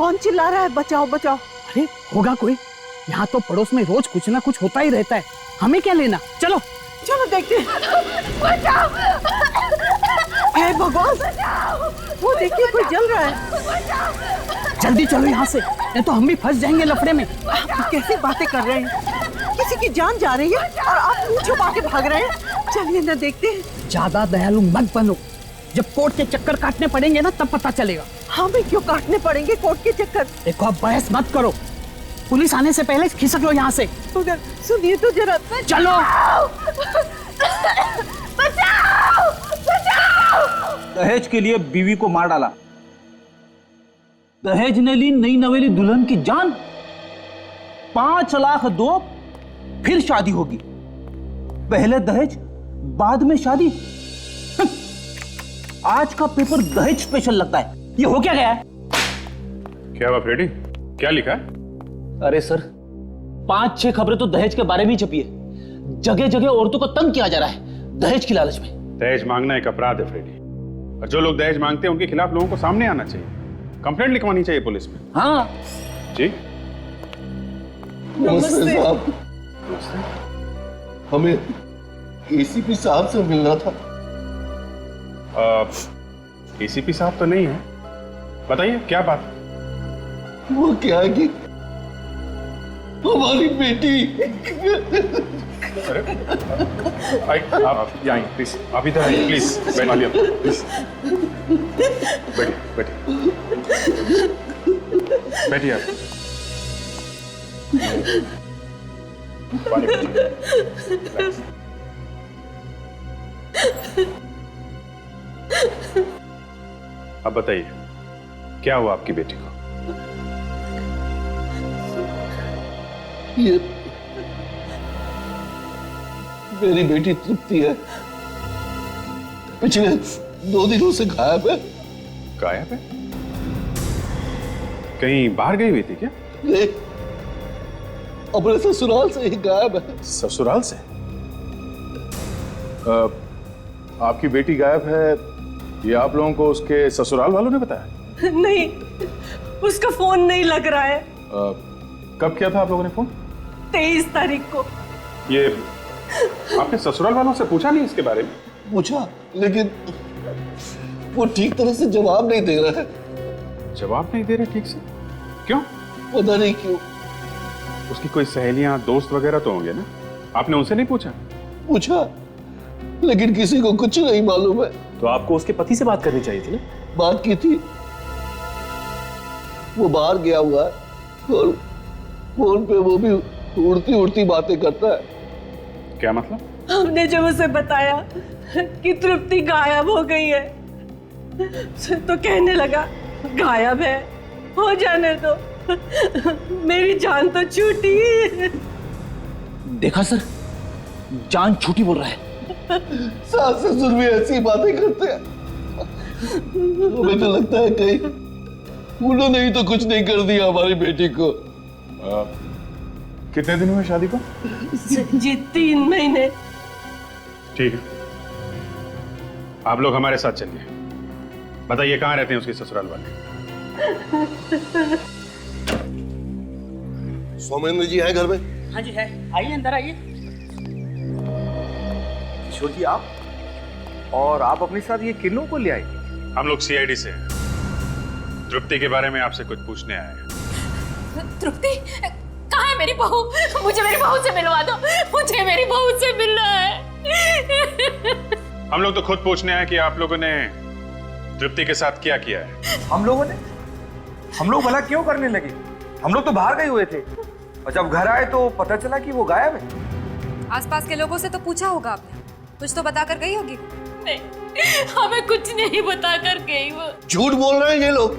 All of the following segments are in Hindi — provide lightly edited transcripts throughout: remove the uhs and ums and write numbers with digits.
कौन चिल्ला रहा है? बचाओ बचाओ। अरे होगा कोई, यहाँ तो पड़ोस में रोज कुछ ना कुछ होता ही रहता है, हमें क्या लेना। चलो चलो देखते हैं। बचाओ! हे भगवान, वो देखिए कोई जल रहा है। जल्दी चलो यहाँ से, नहीं तो हम भी फंस जाएंगे लफड़े में। आप कैसी बातें कर रहे हैं? किसी की जान जा रही है और आप मुंह छुपा के भाग रहे हैं। चलिए ना देखते हैं। ज्यादा दयालु मत बनो, जब कोर्ट के चक्कर काटने पड़ेंगे ना तब पता चलेगा। हमें क्यों काटने पड़ेंगे कोर्ट के चक्कर? देखो अब बहस मत करो, पुलिस आने से पहले खिसक लो यहाँ से। मगर सुनिए तो जरा। चलो। बचाओ! बचाओ! दहेज के लिए बीवी को मार डाला, दहेज ने ली नई नवेली दुल्हन की जान। 5 लाख दो, फिर शादी होगी। पहले दहेज बाद में शादी। आज का पेपर दहेज स्पेशल लगता है। ये हो क्या गया है? क्या हुआ फ्रेडी, क्या लिखा है? अरे सर, 5-6 खबरें तो दहेज के बारे में ही छपी है। जगह जगह औरतों को तंग किया जा रहा है दहेज की लालच में। दहेज मांगना एक अपराध है फ्रेडी, और जो लोग दहेज मांगते हैं उनके खिलाफ लोगों को सामने आना चाहिए, कंप्लेंट लिखवानी चाहिए पुलिस में। हाँ जी नमस्ते साहब, हमें एसीपी साहब से मिलना था। एसीपी साहब तो नहीं है, बताइए क्या बात? वो क्या है कि हमारी बेटी। अरे आप यहाँ आइए प्लीज, आप इधर आइए प्लीज, बैठिए प्लीज, बैठिए बैठिए आप। पानी पीजिए। अब बताइए क्या हुआ आपकी बेटी को? ये मेरी बेटी तृप्ति है, पिछले 2 दिनों से गायब है। गायब है? कहीं बाहर गई हुई थी क्या? नहीं, अपने ससुराल से ही गायब है। ससुराल से? आपकी बेटी गायब है, ये आप लोगों को उसके ससुराल वालों ने बताया? नहीं, उसका फोन नहीं लग रहा है। कब किया था आप लोगों ने फोन? 23 तारीख को। ये आपने ससुराल वालों से पूछा नहीं इसके बारे में? पूछा, लेकिन वो ठीक तरह से जवाब नहीं दे रहा है। जवाब नहीं दे रहे ठीक से? क्यों? पता नहीं क्यों। उसकी कोई सहेलियां दोस्त वगैरह तो होंगे ना, आपने उनसे नहीं पूछा? पूछा, लेकिन किसी को कुछ नहीं मालूम है। तो आपको उसके पति से बात करनी चाहिए थी ना? बात की थी, वो बाहर गया हुआ है और फोन पे वो भी उड़ती उड़ती बातें करता है। क्या मतलब? हमने जब उसे बताया कि तृप्ति गायब हो गई है तो कहने लगा गायब है, हो जाने दो, मेरी जान तो छूटी। देखा सर, जान छूटी बोल रहा है। सास ससुर भी ऐसी बातें करते हैं। हमें तो लगता है कहीं उन्होंने ही तो कुछ नहीं कर दिया हमारी बेटी को। कितने दिन हुए शादी को? जी 3 महीने। ठीक है, आप लोग हमारे साथ चलिए। बताइए कहाँ रहते हैं उसके ससुराल वाले? सौमेंद्र जी हैं घर में? हाँ जी है, आइए अंदर आइए। किशोर जी आप, और आप अपने साथ ये किन्नों को ले आए? हम लोग सीआईडी से हैं, तृप्ति के बारे में आपसे कुछ पूछने आए हैं। तृप्ति कहाँ है? मेरी बहू, मुझे मेरी बहू से मिलवा दो, मुझे मेरी बहू से मिलना है। हम लोग तो खुद पूछने आए कि आप लोगों ने तृप्ति के साथ क्या किया है। हम लोग भला क्यों करने लगे? हम लोग तो बाहर गए हुए थे, और जब घर आए तो पता चला कि वो गायब है। आसपास के लोगों से तो पूछा होगा आपने, कुछ तो बता कर गई होगी। नहीं, हमें कुछ नहीं बता कर गई वो। झूठ बोल रहे हैं ये लोग।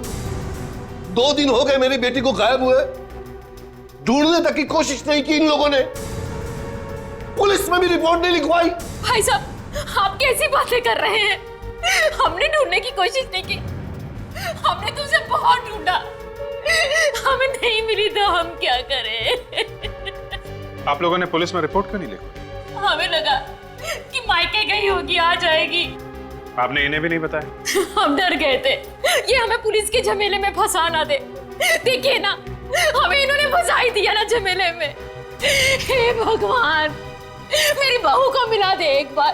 2 दिन हो गए मेरी बेटी को गायब हुए, ढूंढने तक की कोशिश नहीं की इन लोगों ने, पुलिस में भी रिपोर्ट नहीं लिखवाई। भाई साहब, आप कैसी बातें कर रहे हैं? हमने ढूंढने की कोशिश नहीं की, हमने तुझे बहुत ढूंढा, हमें नहीं मिली तो हम क्या करें? आप लोगों ने पुलिस में रिपोर्ट क्यों नहीं लिखी? हमें लगा कि मायके गई होगी, आ जाएगी। आपने इन्हें भी नहीं बताया? हम डर गए थे ये हमें पुलिस के झमेले में फंसा ना दे। देखिए ना, हमें इन्होंने फंसा ही दिया ना झमेले में। हे भगवान, मेरी बहू को मिला दे एक बार।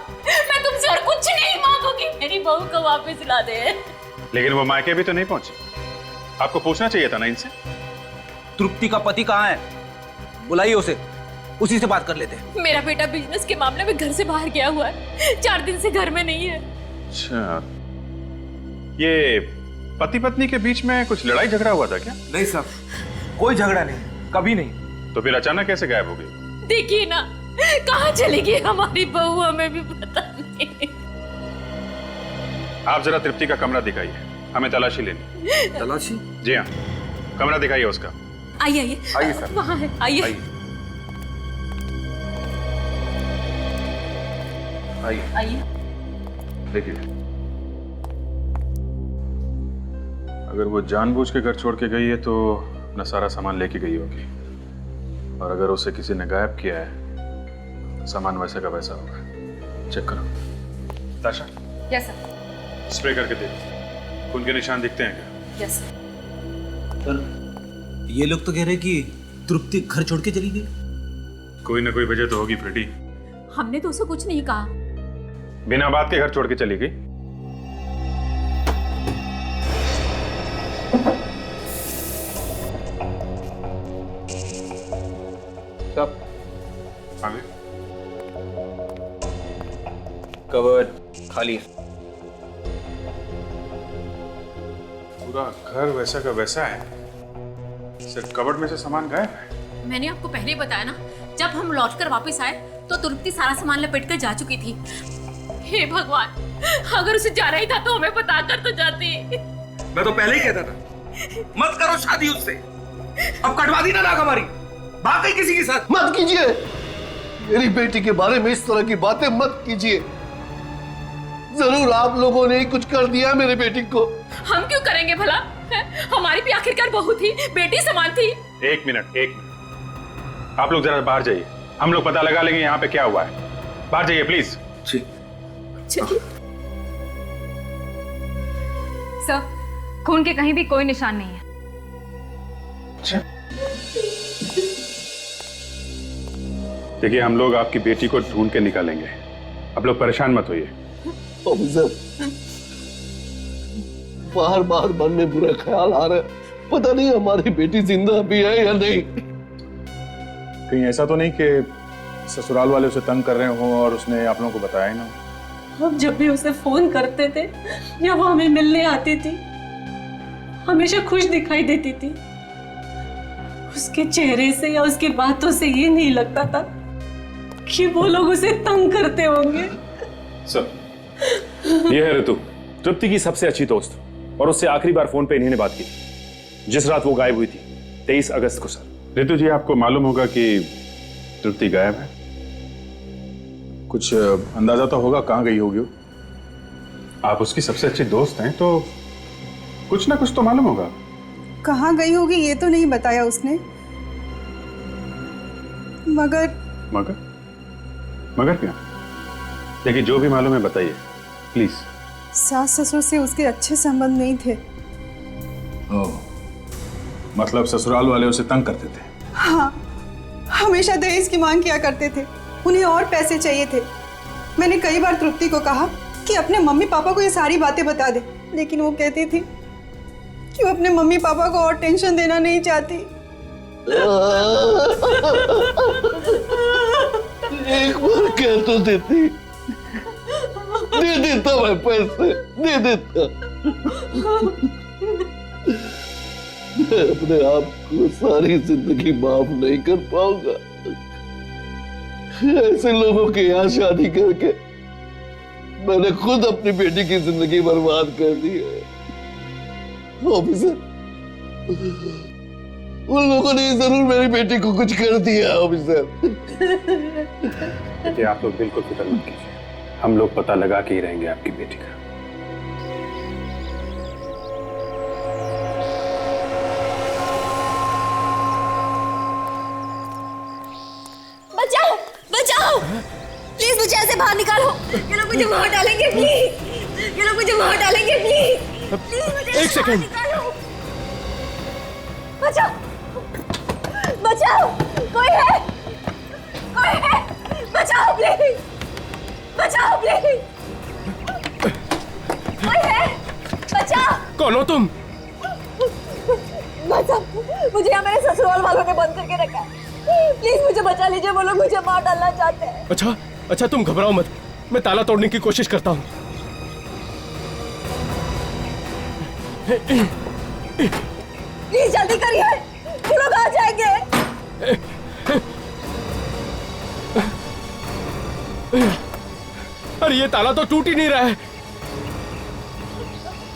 मैं तुमसे और कुछ नहीं मांगूंगी, मेरी बहू को वापस ला दे। लेकिन वो मायके भी तो नहीं पहुंची, आपको पूछना चाहिए था ना इनसे। तृप्ति का पति कहाँ है? बुलाइए उसे, उसी से बात कर लेते हैं। मेरा बेटा बिजनेस के मामले में घर से बाहर गया हुआ है, 4 दिन से घर में नहीं है। अच्छा, ये पति पत्नी के बीच में कुछ लड़ाई झगड़ा हुआ था क्या? नहीं साहब, कोई झगड़ा नहीं, कभी नहीं। तो फिर अचानक कैसे गायब हो गई? देखिए ना, कहाँ चली गई हमारी बहू, हमें भी पता नहीं। आप जरा तृप्ति का कमरा दिखाइए, हमें तलाशी लेनी। तलाशी? जी हाँ, कमरा दिखाइए उसका। आइए आइए आइए सर। वहाँ है, आइए। आइए आइए। देखिए, अगर वो जानबूझ के घर छोड़ के गई है तो अपना सारा सामान लेके गई होगी, और अगर उसे किसी ने गायब किया है तो सामान वैसे का वैसा होगा। चेक करो। ताशा, यस सर। स्प्रे करके देखो, खून के निशान दिखते हैं क्या? Yes sir. सर, ये लोग तो कह रहे कि तृप्ति घर छोड़ के चली गई। कोई ना कोई वजह तो होगी फ्रेडी। हमने तो उसे कुछ नहीं कहा। बिना बात के घर छोड़ के चली गई। सब आगे कवर्ड खाली है। पूरा घर वैसा का वैसा है, सिर्फ कबर्ड में से सामान गायब है। मैंने आपको पहले ही बताया ना, जब हम लौटकर वापस आए तो तृप्ति सारा सामान लपेट कर जा चुकी थी। हे भगवान, अगर उसे जाना ही था तो हमें बता कर तो जाती। मैं तो पहले ही कहता था, मत करो शादी उससे। अब कटवा दी ना नाक हमारी, भाग गई किसी के साथ। मत कीजिए, मेरी बेटी के बारे में इस तरह की बातें मत कीजिए। जरूर आप लोगों ने कुछ कर दिया मेरी बेटी को। हम क्यों करेंगे भला? हमारी भी आखिरकार बहू थी, बेटी समान थी। एक मिनट, आप लोग जरा बाहर जाइए, हम लोग पता लगा लेंगे यहाँ पे क्या हुआ है। बाहर जाइए प्लीज। चलिए। सर, खून के कहीं भी कोई निशान नहीं है। देखिए, हम लोग आपकी बेटी को ढूंढ के निकालेंगे, आप लोग परेशान मत होइए। ऑफिसर, बार बार मन में बुरा ख्याल आ रहा है, पता नहीं हमारी बेटी जिंदा भी है या नहीं। कहीं ऐसा तो नहीं कि ससुराल वाले उसे तंग कर रहे हों और उसने आप लोगों को बताया ही ना? हम जब भी उसे फोन करते थे या वो हमें मिलने आती थी, हमेशा खुश दिखाई देती थी। उसके चेहरे से या उसकी बातों से ये नहीं लगता था कि वो लोग उसे तंग करते होंगे। सर, ये है ऋतु, तृप्ति की सबसे अच्छी दोस्त, और उससे आखिरी बार फोन पे इन्हीं ने बात की थी जिस रात वो गायब हुई थी, 23 अगस्त को। सर, ऋतु जी, आपको मालूम होगा कि तृप्ति गायब है? कुछ अंदाजा तो होगा कहाँ गई होगी वो? आप उसकी सबसे अच्छी दोस्त हैं तो कुछ ना कुछ तो मालूम होगा। कहाँ गई होगी ये तो नहीं बताया उसने, मगर मगर क्या? देखिए, जो भी मालूम है बताइए प्लीज। सास ससुर से उसके अच्छे संबंध नहीं थे। ओह, मतलब ससुराल वाले उसे तंग करते थे? हाँ, हमेशा दहेज की मांग किया करते थे, उन्हें और पैसे चाहिए थे। मैंने कई बार तृप्ति को कहा कि अपने मम्मी पापा को ये सारी बातें बता दे, लेकिन वो कहती थी कि वो अपने मम्मी पापा को और टेंशन देना नहीं चाहती। एक बार कह तो देती, दे देता मैं पैसे, दे देता। मैं अपने आप को सारी जिंदगी माफ नहीं कर पाऊंगा। ऐसे लोगों के यहाँ शादी करके मैंने खुद अपनी बेटी की जिंदगी बर्बाद कर दी है। ऑफिसर, उन लोगों ने जरूर मेरी बेटी को कुछ कर दिया। ऑफिसर, देखिए, आप लोग बिल्कुल फिक्र मत कीजिए, हम लोग पता लगा के ही रहेंगे आपकी बेटी का। बचाओ, बचाओ, प्लीज मुझे ऐसे बाहर निकालो। ये लोग मुझे मार डालेंगे, प्लीज। ये लोग मुझे मार डालेंगे, प्लीज। प्लीज मुझे एक सेकंड। निकालो। बचाओ, बचाओ, कोई है, कोई है, बचाओ प्लीज, बचाओ प्लीज, कोई है, बचाओ। कौन हो तुम? बचाओ, मुझे यहाँ मेरे ससुराल वालों ने बंद करके रखा है, प्लीज मुझे बचा लीजिए, वो लोग मुझे मार डालना चाहते हैं। अच्छा अच्छा, तुम घबराओ मत, मैं ताला तोड़ने की कोशिश करता हूँ। प्लीज जल्दी करिए, वो लोग आ जाएंगे। अरे ये ताला तो टूट ही नहीं रहा है।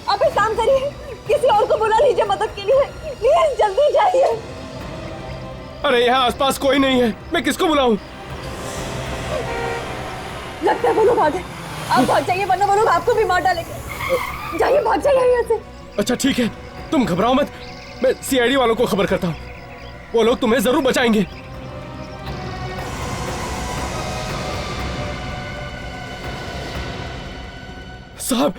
आप एक काम करिए, किसी और को बुला लीजिए मदद के लिए, प्लीज जल्दी जाइए। अरे यहाँ आसपास कोई नहीं है, मैं किसको बुलाऊं? लगता है वो लोग आ गए, आप भाग जाइए वरना वो लोग आपको भी मार डालेंगे। जाइए, भाग जाइए यहाँ से। अच्छा ठीक है, तुम घबराओ मत, मैं सीआईडी वालों को खबर करता हूँ, वो लोग तुम्हें जरूर बचाएंगे। साहब,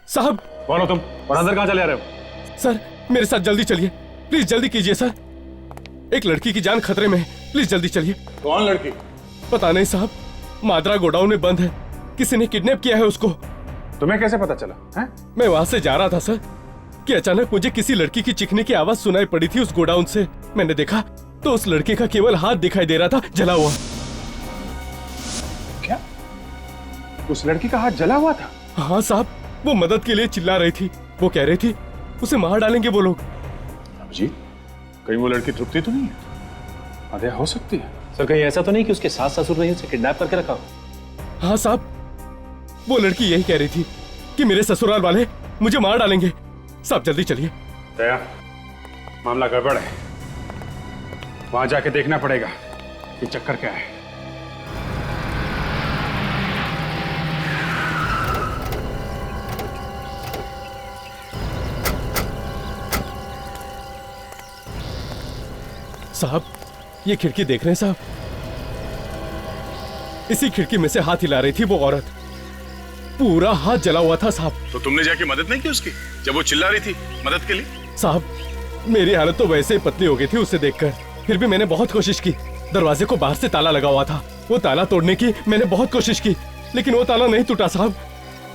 साहब। कौन हो तुम और अंदर कहाँ चले आ रहे हो? सर मेरे साथ जल्दी चलिए, प्लीज जल्दी कीजिए सर, एक लड़की की जान खतरे में है, प्लीज जल्दी चलिए। कौन लड़की? पता नहीं साहब, माद्रा गोडाउन में बंद है, किसी ने किडनैप किया है उसको। तुम्हें कैसे पता चला है? मैं वहां से जा रहा था सर कि अचानक मुझे किसी लड़की की चीखने की आवाज सुनाई पड़ी थी उस गोडाउन से। मैंने देखा तो उस लड़के का केवल हाथ दिखाई दे रहा था जला हुआ। क्या? उस लड़की का हाथ जला हुआ था? हाँ साहब, वो मदद के लिए चिल्ला रही थी, वो कह रही थी उसे मार डालेंगे वो लोग। जी, कहीं वो लड़की तृप्ति तो नहीं है? अरे हो सकती है। सर कहीं ऐसा तो नहीं कि उसके सास ससुर ने उसे किडनैप करके रखा हो? हाँ साहब, वो लड़की यही कह रही थी कि मेरे ससुराल वाले मुझे मार डालेंगे। साहब जल्दी चलिए। दया, मामला गड़बड़ है, वहां जाके देखना पड़ेगा कि चक्कर क्या है। साहब ये खिड़की देख रहे हैं साहब, इसी खिड़की में से हाथ हिला रही थी वो औरत, पूरा हाथ जला हुआ था साहब। तो तुमने जाके मदद नहीं की उसकी जब वो चिल्ला रही थी मदद के लिए? साहब मेरी हालत तो वैसे ही पतली हो गई थी उसे देखकर, फिर भी मैंने बहुत कोशिश की। दरवाजे को बाहर से ताला लगा हुआ था, वो ताला तोड़ने की मैंने बहुत कोशिश की, लेकिन वो ताला नहीं टूटा साहब।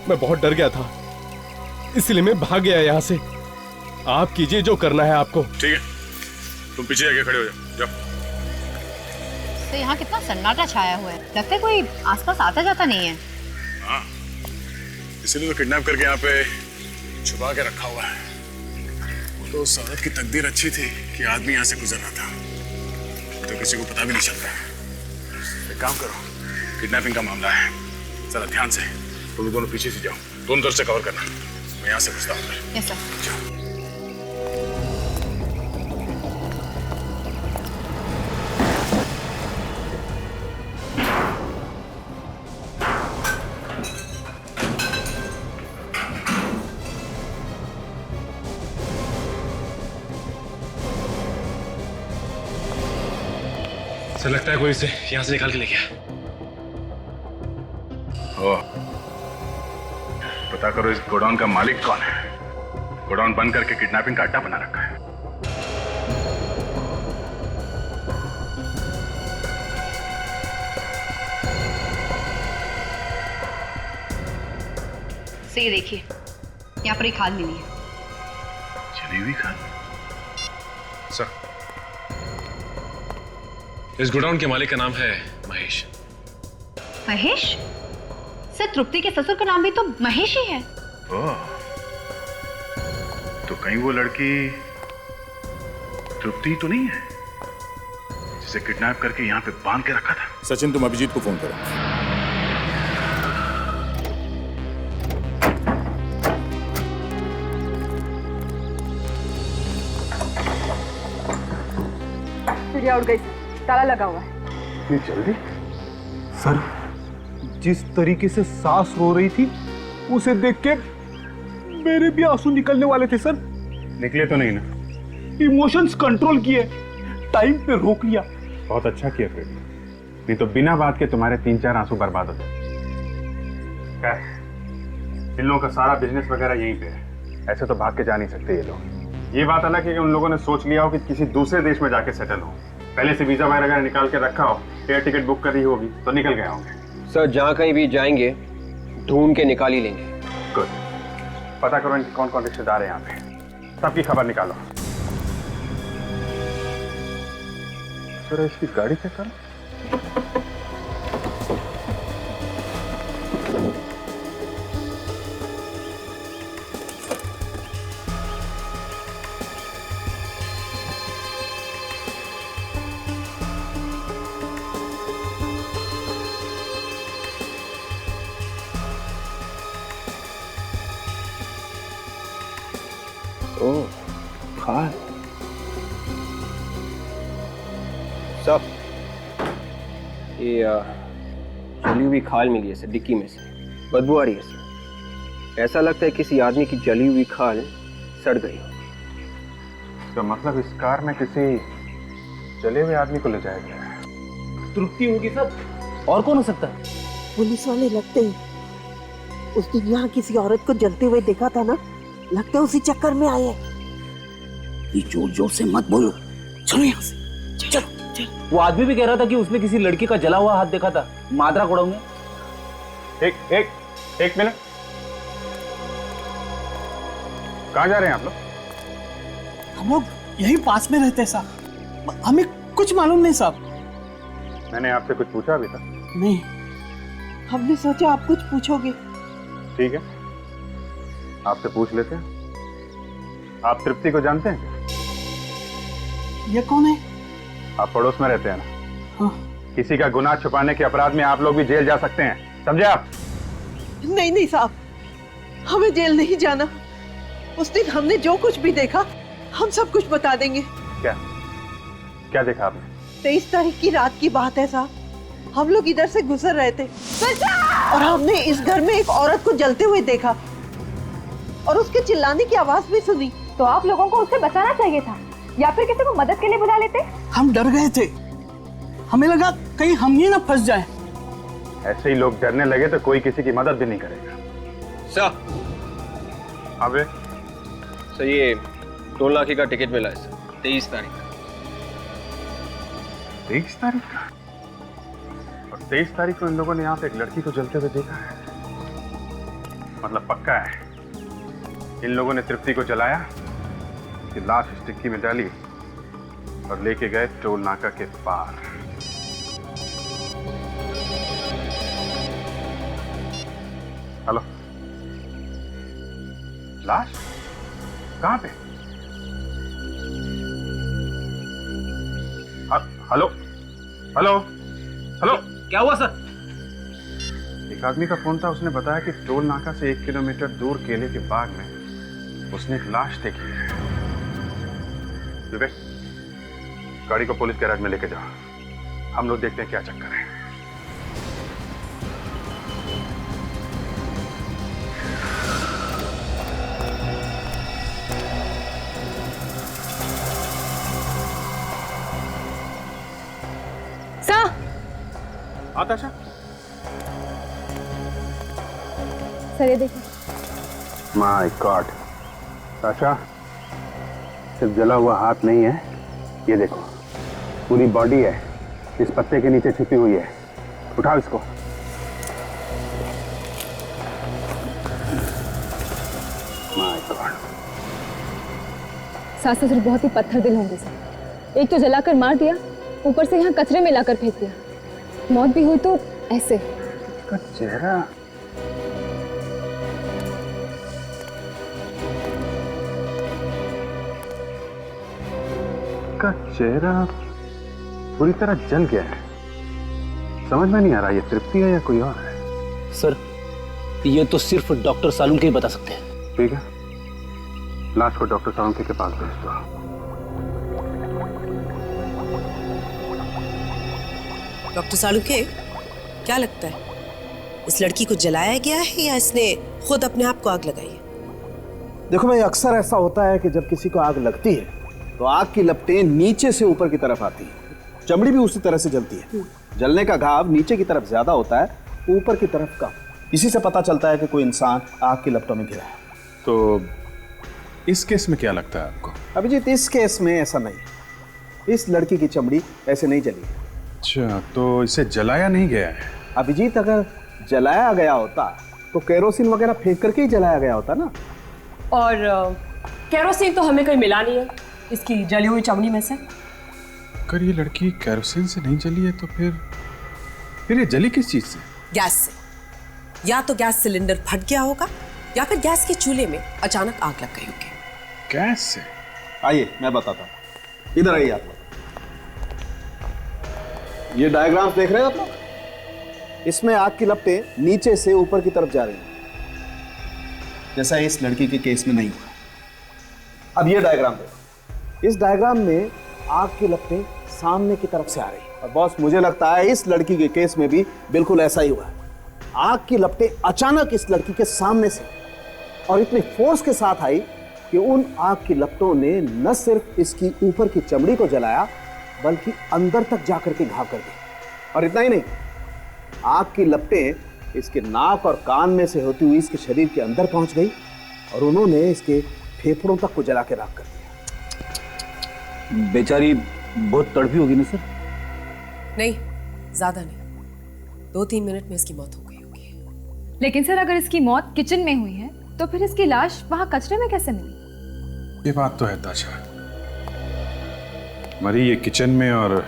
मैं बहुत डर गया था, इसलिए मैं भाग गया यहाँ से। आप कीजिए जो करना है आपको। ठीक है, तुम पीछे आके खड़े हो जाओ। तो यहाँ कितना सन्नाटा छाया हुआ है, लगता है कोई आसपास आता जाता नहीं है। हाँ, इसीलिए तो किडनैप करके यहाँ पे छुपा के रखा हुआ है। वो तो उस औरत की तकदीर अच्छी थी कि आदमी यहाँ से गुजर रहा था, तो किसी को पता भी नहीं चल रहा। एक काम करो, किडनैपिंग का मामला है, जरा ध्यान से तुम दोनों पीछे से जाओ, दोनों तरफ से कवर करना, मैं यहाँ से घुसता हूँ। Yes sir. सर लगता है कोई इसे यहाँ से निकाल के ले गया। ओह, पता करो इस गोडाउन का मालिक कौन है। गोडाउन बंद करके किडनैपिंग का अड्डा बना रखा है। ये देखिए, यहाँ पर एक खाद मिली है। चली हुई खाद? सर, इस गोडाउन के मालिक का नाम है महेश। महेश? सर तृप्ति के ससुर का नाम भी तो महेश ही है। ओह, तो कहीं वो लड़की तृप्ति तो नहीं है जिसे किडनैप करके यहाँ पे बांध के रखा था? सचिन, तुम अभिजीत को फोन करो। चिड़िया उड़ गई, ताला लगा हुआ है। ये जल्दी? सर, जिस तरीके से सास रो रही थी उसे देख के मेरे भी आंसू निकलने वाले थे सर। निकले तो नहीं ना? इमोशंस कंट्रोल किए, टाइम पे रोक लिया। बहुत अच्छा किया फिर, नहीं तो बिना बात के तुम्हारे 3-4 आंसू बर्बाद होते। इन लोगों का सारा बिजनेस वगैरह यहीं पे है, ऐसे तो भाग के जा नहीं सकते ये लोग। ये बात अलग है कि उन लोगों ने सोच लिया हो कि किसी दूसरे देश में जाके सेटल हो, पहले से वीजा वगैरह निकाल के रखा हो, एयर टिकट बुक करी होगी तो निकल गए होंगे। सर जहाँ कहीं भी जाएंगे ढूंढ के निकाल ही लेंगे। गुड, पता करो इनके कौन कौन रिश्तेदार हैं यहाँ पे, सबकी खबर निकालो। सर इसकी गाड़ी चेक करो। ओह खाल सब ये जली हुई खाल मिली है सर डिक्की में से, बदबू आ रही है सर। ऐसा लगता है किसी आदमी की जली हुई खाल सड़ गई हो। तो मतलब इस कार में किसी जले हुए आदमी को ले जाया गया है। तृप्ति होगी सर, और कौन हो सकता है? पुलिस वाले लगते हैं उस दिन यहाँ किसी औरत को जलते हुए देखा था ना, लगता है उसी चक्कर में आए हैं। ये जोर जोर से मत बोलो, चलो यहाँ से, चलो। वो आदमी भी कह रहा था कि उसने किसी लड़की का जला हुआ हाथ देखा था मादरा कोड़ाऊ में। एक मिनट, कहाँ जा रहे हैं आप लोग? हम लोग यहीं पास में रहते हैं साहब, हमें कुछ मालूम नहीं साहब। मैंने आपसे कुछ पूछा अभी तक? नहीं। हमने सोचा आप कुछ पूछोगे। ठीक है, आपसे पूछ लेते हैं। आप तृप्ति को जानते हैं? ये कौन है? आप पड़ोस में रहते हैं ना? हाँ। किसी का गुनाह छुपाने के अपराध में आप लोग भी जेल जा सकते हैं, समझे आप? नहीं नहीं साहब, हमें जेल नहीं जाना। उस दिन हमने जो कुछ भी देखा हम सब कुछ बता देंगे। क्या क्या देखा आपने? 23 तारीख की रात की बात है साहब, हम लोग इधर से गुजर रहे थे और हमने इस घर में एक औरत को जलते हुए देखा और उसके चिल्लाने की आवाज भी सुनी। तो आप लोगों को उससे बचाना चाहिए था या फिर किसी को मदद के लिए बुला लेते। हम डर गए थे, हमें लगा कहीं हम ही ना फंस जाएं। ऐसे ही लोग डरने लगे तो कोई किसी की मदद भी नहीं करेगा। सर अबे सर ये टोल नाके का टिकट मिला है सर, 23 तारीख। 23 तारीख का? और 23 तारीख को इन लोगों ने यहाँ पे एक लड़की को जलते हुए देखा है। मतलब पक्का है इन लोगों ने तृप्ति को जलाया, कि लाश इस टिक्की में डाली और लेके गए टोल नाका के पार। हेलो, लाश कहाँ पे? हेलो हेलो हेलो, क्या हुआ सर? एक आदमी का फोन था, उसने बताया कि टोल नाका से 1 किलोमीटर दूर केले के बाग में उसने एक लाश देखी है। विवेक, गाड़ी को पुलिस गैराज में लेके जाओ, हम लोग देखते हैं क्या चक्कर है। आताशा, सर ये देखिए। माय गॉड, ताशा सिर्फ जला हुआ हाथ नहीं है, ये देखो पूरी बॉडी है, इस पत्ते के नीचे छिपी हुई है। उठाओ इसको। My God. सास ससुर बहुत ही पत्थर दिल होंगे सर, एक तो जलाकर मार दिया, ऊपर से यहाँ कचरे में लाकर फेंक दिया। मौत भी हुई तो ऐसे। इसका चेहरा पूरी तरह जल गया है। समझ में नहीं आ रहा ये तृप्ति है या कोई और है। सर ये तो सिर्फ डॉक्टर सालुंके ही बता सकते हैं। ठीक है, लाश को डॉक्टर सालुंके के पास भेज दो। डॉक्टर सालुंके, क्या लगता है इस लड़की को जलाया गया है या इसने खुद अपने आप को आग लगाई है? देखो भाई, अक्सर ऐसा होता है कि जब किसी को आग लगती है तो आग की लपटें नीचे से ऊपर की तरफ आती है, चमड़ी भी उसी तरह से जलती है। जलने का घाव नीचे की तरफ ज्यादा होता है, ऊपर की तरफ कम। इसी से पता चलता है कि कोई इंसान आग की लपटों में घिरा है। तो इस केस में क्या लगता है आपको? अभिजीत, इस केस में ऐसा नहीं है। इस लड़की की चमड़ी ऐसे नहीं जली है। अच्छा, तो इसे जलाया नहीं गया है? अभिजीत, अगर जलाया गया होता तो केरोसिन वगैरह फेंक करके ही जलाया गया होता ना। और केरोसिन तो हमें कहीं मिला नहीं है इसकी जली हुई चमड़ी में से। अगर ये लड़की केरोसिन से नहीं जली है तो फिर ये जली किस चीज से? गैस से। या तो गैस सिलेंडर फट गया होगा या फिर गैस के चूल्हे में अचानक आग लग गई होगी। गैस से? आइए मैं बताता हूँ, इधर आइए आप लोग। ये डायग्राम्स देख रहे हैं आप लोग? इसमें आग की लपटें नीचे से ऊपर की तरफ जा रही हैं, जैसा इस लड़की के केस में नहीं हुआ। अब ये डायग्राम देखो। इस डायग्राम में आग की लपटें सामने की तरफ से आ रही हैं। और बॉस, मुझे लगता है इस लड़की के केस में भी बिल्कुल ऐसा ही हुआ है। आग की लपटें अचानक इस लड़की के सामने से और इतने फोर्स के साथ आई कि उन आग की लपटों ने न सिर्फ इसकी ऊपर की चमड़ी को जलाया बल्कि अंदर तक जाकर के घाव कर दी। और इतना ही नहीं, आग की लपटें इसके नाक और कान में से होती हुई इसके शरीर के अंदर पहुंच गई और उन्होंने इसके फेफड़ों तक को जला के राख कर दिया। बेचारी बहुत तड़पी होगी ना सर? नहीं, ज्यादा नहीं, 2-3 मिनट में इसकी मौत हो गई होगी। लेकिन सर, अगर इसकी मौत किचन में हुई है तो फिर इसकी लाश वहां कचरे में कैसे मिली? ये बात तो है ताशा, मरी ये किचन में और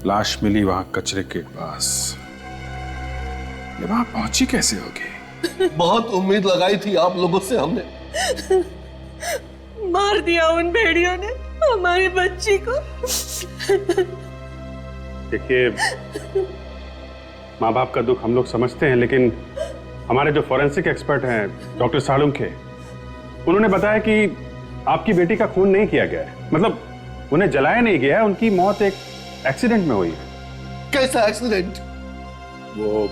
लाश मिली वहां कचरे के पास। ये वहां पहुंची कैसे होगी? बहुत उम्मीद लगाई थी आप लोगों से हमने। मार दिया उन भेड़ियों ने हमारी बच्ची को। देखिए, माँ बाप का दुख हम लोग समझते हैं, लेकिन हमारे जो फॉरेंसिक एक्सपर्ट हैं डॉक्टर सालुंखे, उन्होंने बताया कि आपकी बेटी का खून नहीं किया गया है, मतलब उन्हें जलाया नहीं गया है, उनकी मौत एक एक्सीडेंट में हुई है। कैसा एक्सीडेंट? वो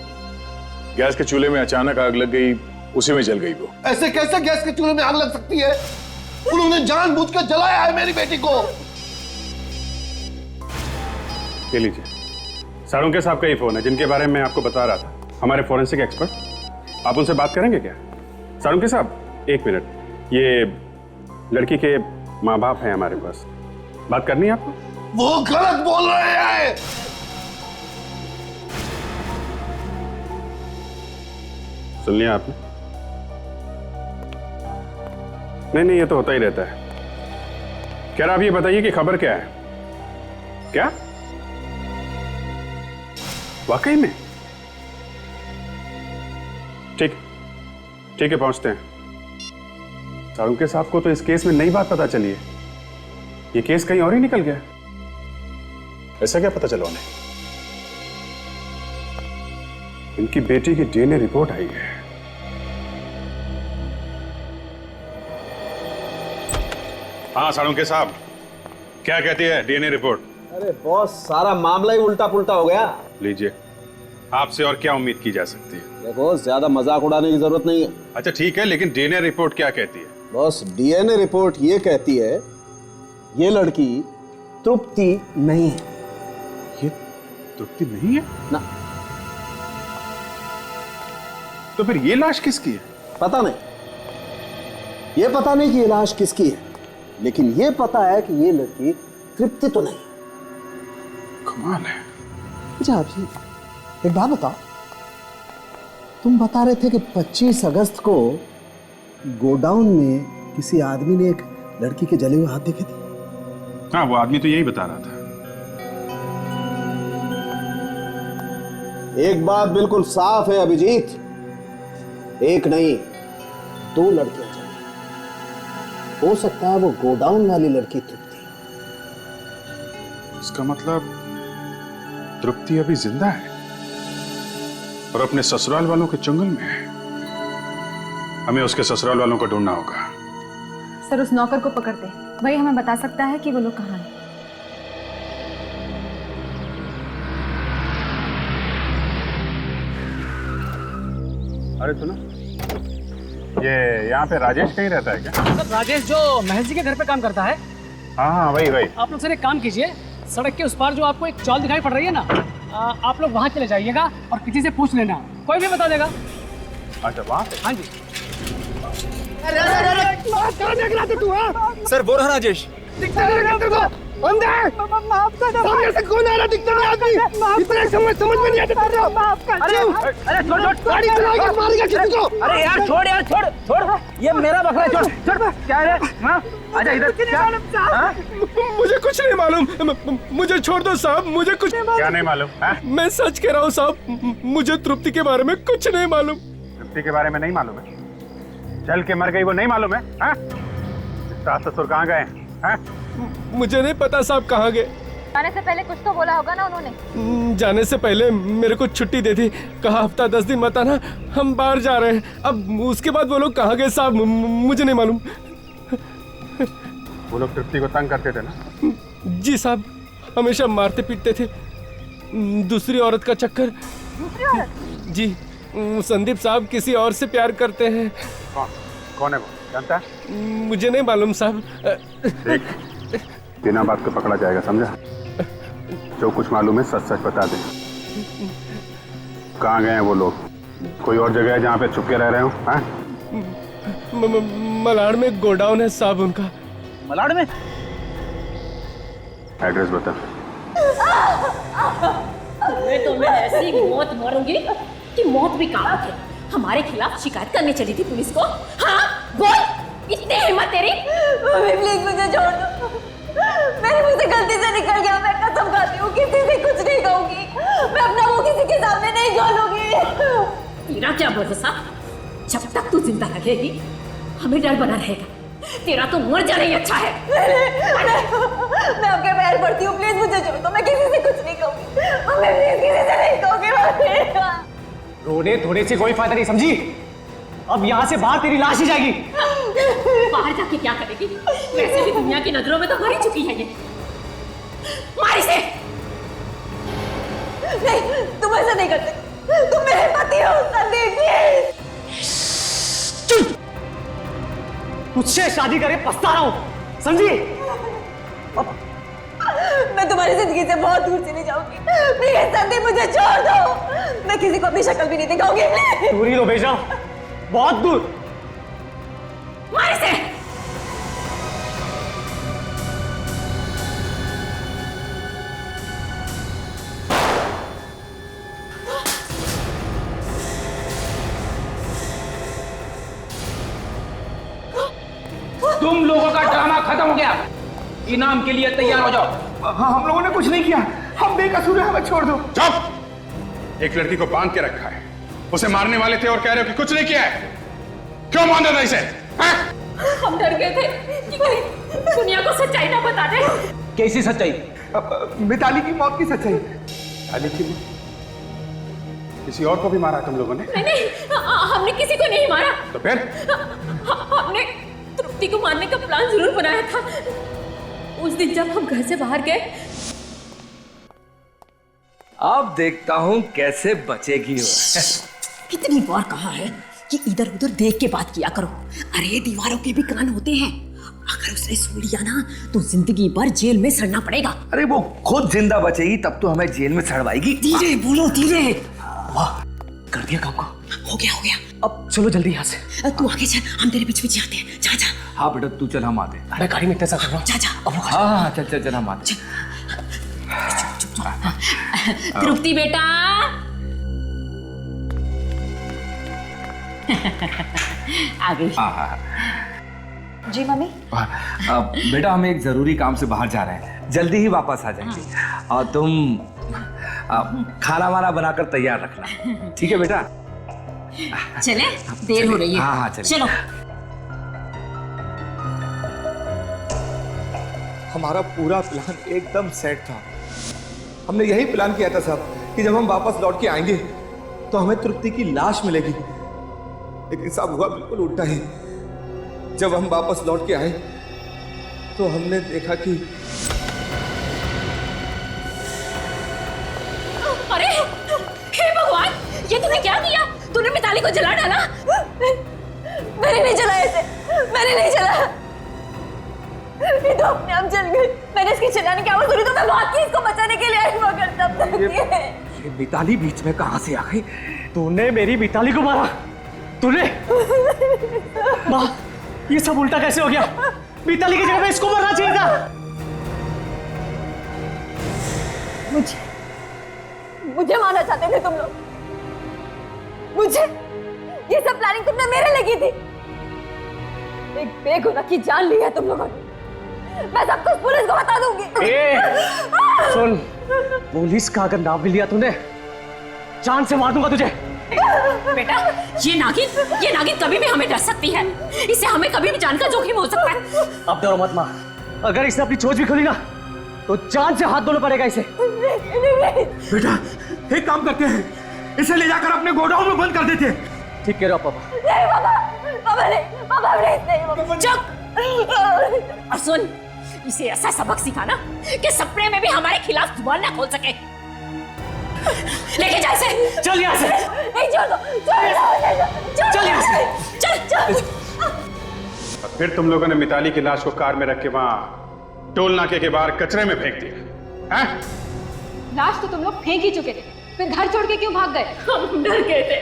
गैस के चूल्हे में अचानक आग लग गई, उसी में जल गई वो। ऐसे कैसे गैस के चूल्हे में आग लग सकती है? उन्होंने जानबूझकर जलाया है मेरी बेटी को। ले लीजिए, सालुंखे साहब का ही फोन है जिनके बारे में मैं आपको बता रहा था, हमारे फॉरेंसिक एक्सपर्ट। आप उनसे बात करेंगे क्या? सालुंखे साहब, 1 मिनट। ये लड़की के माँ बाप हैं हमारे पास, बात करनी है आपको? वो गलत बोल रहे हैं। सुन लिया आपने? नहीं, ये तो होता ही रहता है। क्या आप ये बताइए कि खबर क्या है? क्या वाकई में? ठीक है, पहुंचते हैं। सालुंखे साहब को तो इस केस में नई बात पता चली है, ये केस कहीं और ही निकल गया। ऐसा क्या पता चला उन्हें? इनकी बेटी की डीएनए रिपोर्ट आई है। हाँ सालुंखे साहब, क्या कहती है डीएनए रिपोर्ट? अरे बॉस, सारा मामला ही उल्टा पुल्टा हो गया। लीजिए, आपसे और क्या उम्मीद की जा सकती है? देखो, ज्यादा मजाक उड़ाने की जरूरत नहीं है। अच्छा ठीक है, लेकिन डीएनए रिपोर्ट क्या कहती है? बॉस, डीएनए रिपोर्ट ये कहती है ये लड़की तृप्ति नहीं है। ये तृप्ति नहीं है ना? तो फिर ये लाश किसकी है? पता नहीं, ये पता नहीं कि ये लाश किसकी है, लेकिन ये पता है कि ये लड़की तृप्ति तो नहीं। कमाल है। अच्छा आप जी, एक बात बताओ, तुम बता रहे थे कि 25 अगस्त को गोडाउन में किसी आदमी ने एक लड़की के जले हुए हाथ देखे थे। हाँ, वो आदमी तो यही बता रहा था। एक बात बिल्कुल साफ है अभिजीत, एक नहीं 2 लड़कियां जली। हो सकता है वो गोडाउन वाली लड़की तृप्ति। इसका मतलब तृप्ति अभी जिंदा है और अपने ससुराल वालों के चंगुल में है। हमें उसके ससुराल वालों को ढूंढना होगा। सर, उस नौकर को पकड़ते हैं, वही हमें बता सकता है कि वो लोग कहाँ हैं। अरे सुनो, ये यहाँ पे राजेश कहीं रहता है क्या? सर, राजेश जो महेश जी के घर पे काम करता है। हाँ, वही। आप लोग सर एक काम कीजिए, सड़क के उस पार जो आपको एक चौल दिखाई पड़ रही है ना, आप लोग वहाँ चले जाइएगा और किसी से पूछ लेना, कोई भी बता देगा। अच्छा, वहाँ पे? हाँ जी। कहाँ देख रहा था तू? सर वो रहा राजेश। दिखता नहीं तेरे को? बंद है। सामने से कौन आ रहा? दिखता नहीं आदमी। इतना समझ में नहीं आता तेरे को। अरे छोड़ गाड़ी चलाएगा मारेगा किसी को। अरे यार छोड़ ये मेरा बकरा छोड़ क्या है? हाँ आजा इधर। क्या मुझे कुछ नहीं मालूम, मुझे छोड़ दो साहब, मुझे कुछ क्या नहीं मालूम? मैं सच कह रहा हूँ साहब, मुझे तृप्ति के बारे में कुछ नहीं मालूम। तृप्ति के बारे में नहीं मालूम है? जल के मर गई वो नहीं मालूम है? सास ससुर कहाँ गए हैं? मुझे नहीं पता साहब कहाँ गए। जाने से पहले कुछ तो बोला होगा ना उन्होंने? जाने से पहले मेरे को छुट्टी दे दी, कहा हफ्ता 10 दिन मत आना, हम बाहर जा रहे हैं। अब उसके बाद वो लोग कहाँ गए साहब मुझे नहीं मालूम। वो लोग तृप्ति को तंग करते थे ना? जी साहब, हमेशा मारते पीटते थे। दूसरी औरत का चक्कर। दूसरी औरत? जी, संदीप साहब किसी और से प्यार करते हैं। कौन है वो? जानता है? मुझे नहीं मालूम साहब। बिना बात को पकड़ा जाएगा, समझा? जो कुछ मालूम है सच सच बता दे। कहाँ गए हैं वो लोग? कोई और जगह है जहाँ पे छुप के रह रहे हो? मलाड़ में गोडाउन है साहब उनका। मलाड़ में? एड्रेस बता। तो मैं ऐसी मौत मारूंगी कि मौत भी काम के। हमारे खिलाफ शिकायत करने चली थी पुलिस को। हाँ बोल, इतनी हिम्मत तेरी? मम्मी प्लीज मुझे छोड़ दो, मेरे मुंह से गलती से निकल गया। मैं कसम खाती हूँ किसी से कुछ नहीं कहूंगी, मैं अपना मुंह किसी के सामने नहीं खोलूंगी। तेरा क्या भरोसा? जब तक तू जिंदा रहेगी हमें डर बना रहेगा। तेरा तो मर जाना ही अच्छा है। मैं आपके पैर पड़ती हूँ, प्लीज मुझे छोड़ दो, मैं किसी से कुछ नहीं कहूंगी। मैं प्लीज किसी से नहीं कहूंगी। रोने धोने से कोई फायदा नहीं, समझी? अब यहाँ से बाहर तेरी लाश ही जाएगी। बाहर जाके क्या करेगी? वैसे भी दुनिया की नजरों में तो मर ही चुकी है ये। मार इसे। नहीं, तुम ऐसा नहीं करते, तुम मेरे पति हो संदीप। चुप! मुझसे शादी करे पछता रहा हूँ, समझी? मैं तुम्हारी जिंदगी से बहुत दूर चली जाऊंगी। प्लीज संदीप मुझे छोड़ दो, मैं किसी को अपनी शक्ल भी नहीं दिखाऊंगी। दूर ही तो भेजा, बहुत दूर। मार इसे। तुम लोगों का ड्रामा खत्म हो गया, इनाम के लिए तैयार हो जाओ। हाँ, हम लोगों ने कुछ नहीं किया, हम बेकसूर हैं, हमें छोड़ दो। चुप! एक लड़की को बांध के रखा है, उसे मारने वाले थे और कह रहे हो कि कुछ नहीं किया है। क्यों बांधा था इसे? हम डर गए थे कि कहीं दुनिया को सच्चाई ना बता दे। कैसी सच्चाई? मिताली की मौत की सच्चाई। मिताली की? किसी और को भी मारा तुम लोगों ने? नहीं, हमने किसी को नहीं मारा। तो फिर? हमने तृप्ति को मारने का प्लान जरूर बनाया था। उस दिन जब हम घर से बाहर गए। अब देखता हूँ कैसे बचेगी वो। कितनी बार कहा है कि इधर उधर देख के बात किया करो। अरे दीवारों के भी कान होते हैं, अगर उसने सुन लिया ना तो जिंदगी भर जेल में सड़ना पड़ेगा। अरे वो खुद जिंदा बचेगी तब तो हमें जेल में सड़वाएगी। धीरे बोलो, धीरे। वाह, कर दिया काम को। हो गया, हो गया। अब चलो जल्दी यहाँ से। तू आगे चल, हम तेरे पीछे पीछे आते हैं। जा जा। हाँ बेटा तू चल, हम आते। मैं गाड़ी में इंतजार कर रहा हूँ। जा जा। हाँ चल चल चल, हम आते। तृप्ति बेटा। आ गई। हाँ। जी मम्मी। बेटा हम एक जरूरी काम से बाहर जा रहे हैं, जल्दी ही वापस आ जाएंगे। और तुम खाना वाना बनाकर तैयार रखना, ठीक है बेटा? चले, देर हो रही है। हाँ चलो। हमारा पूरा प्लान एकदम सेट था। हमने यही प्लान किया था साहब कि जब हम वापस लौट के आएंगे तो हमें तृप्ति की लाश मिलेगी, लेकिन साहब हुआ बिल्कुल उल्टा ही। जब हम वापस लौट के आए तो हमने देखा कि अरे हे भगवान, ये तूने क्या किया? तूने मिताली को जला डाला? मैंने नहीं जलाया इसे, मैंने नहीं जलाया, ये तो अपने आप जल गई। मैंने इसकी चिल्लाने की आवाज सुनी तो मैं भाग के इसको बचाने के लिए आई, मगर तब तक ये मिताली बीच में कहां से आ गई? तूने मेरी मिताली को मारा? तूने? माँ, ये सब उल्टा कैसे हो गया? मिताली की जगह पे इसको मरना चाहिए था। मुझे मारना चाहते थे तुम लोग। मुझे ये सब प्लानिंग तुमने मेरे लगी थी। एक बेगुनाह की जान ली है तुम लोगों ने। मैं सब कुछ पुलिस को बता दूंगी। सुन, पुलिस का अगर नाम भी लिया तूने, जान से मार दूंगा तुझे। बेटा, ये नागिन कभी भी हमें डर सकती है। इससे हमें कभी भी जान का जोखिम हो सकता है। अब डरो मत माँ, अगर इसने अपनी चोंच भी खोली ना तो जान से हाथ धोना पड़ेगा इसे। बेटा, एक काम करते हैं, इसे ले जाकर अपने गोडाउन में बंद कर देते हैं। ठीक कह रहे हो पापा। नहीं पापा नहीं। चुप। और सुन, इसे ऐसा सबक सिखाना कि सपने में भी हमारे खिलाफ जुबान ना खोल सके। लेके जा इसे। चल यहाँ से। नहीं, छोड़ दो। चल यहाँ से। चल। और फिर तुम लोगों ने मिताली की लाश को कार में रख के वहां टोल नाके के बाहर कचरे में फेंक दिया हैं? लाश तो तुम लोग फेंक ही चुके थे, फिर घर छोड़ के क्यों भाग गए? हम डर गए थे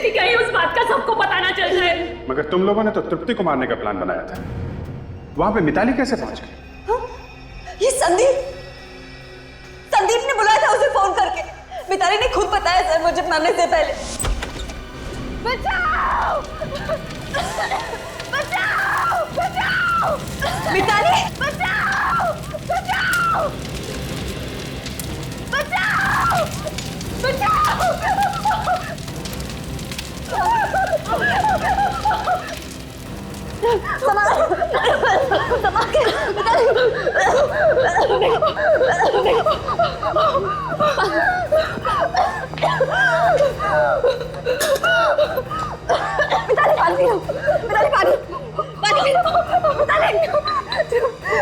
कि कहीं उस बात का सबको पता ना चल जाए। मगर तुम लोगों ने तो तृप्ति को मारने का प्लान बनाया था। वहां पे मिताली कैसे पहुंच गई? ये संदीप ने बुलाया था उसे फोन करके। मिताली ने खुद बताया सर मुझे मरने से पहले। बचाओ! बचाओ! बचाओ! मिताली! बचाओ! बचाओ! बचाओ!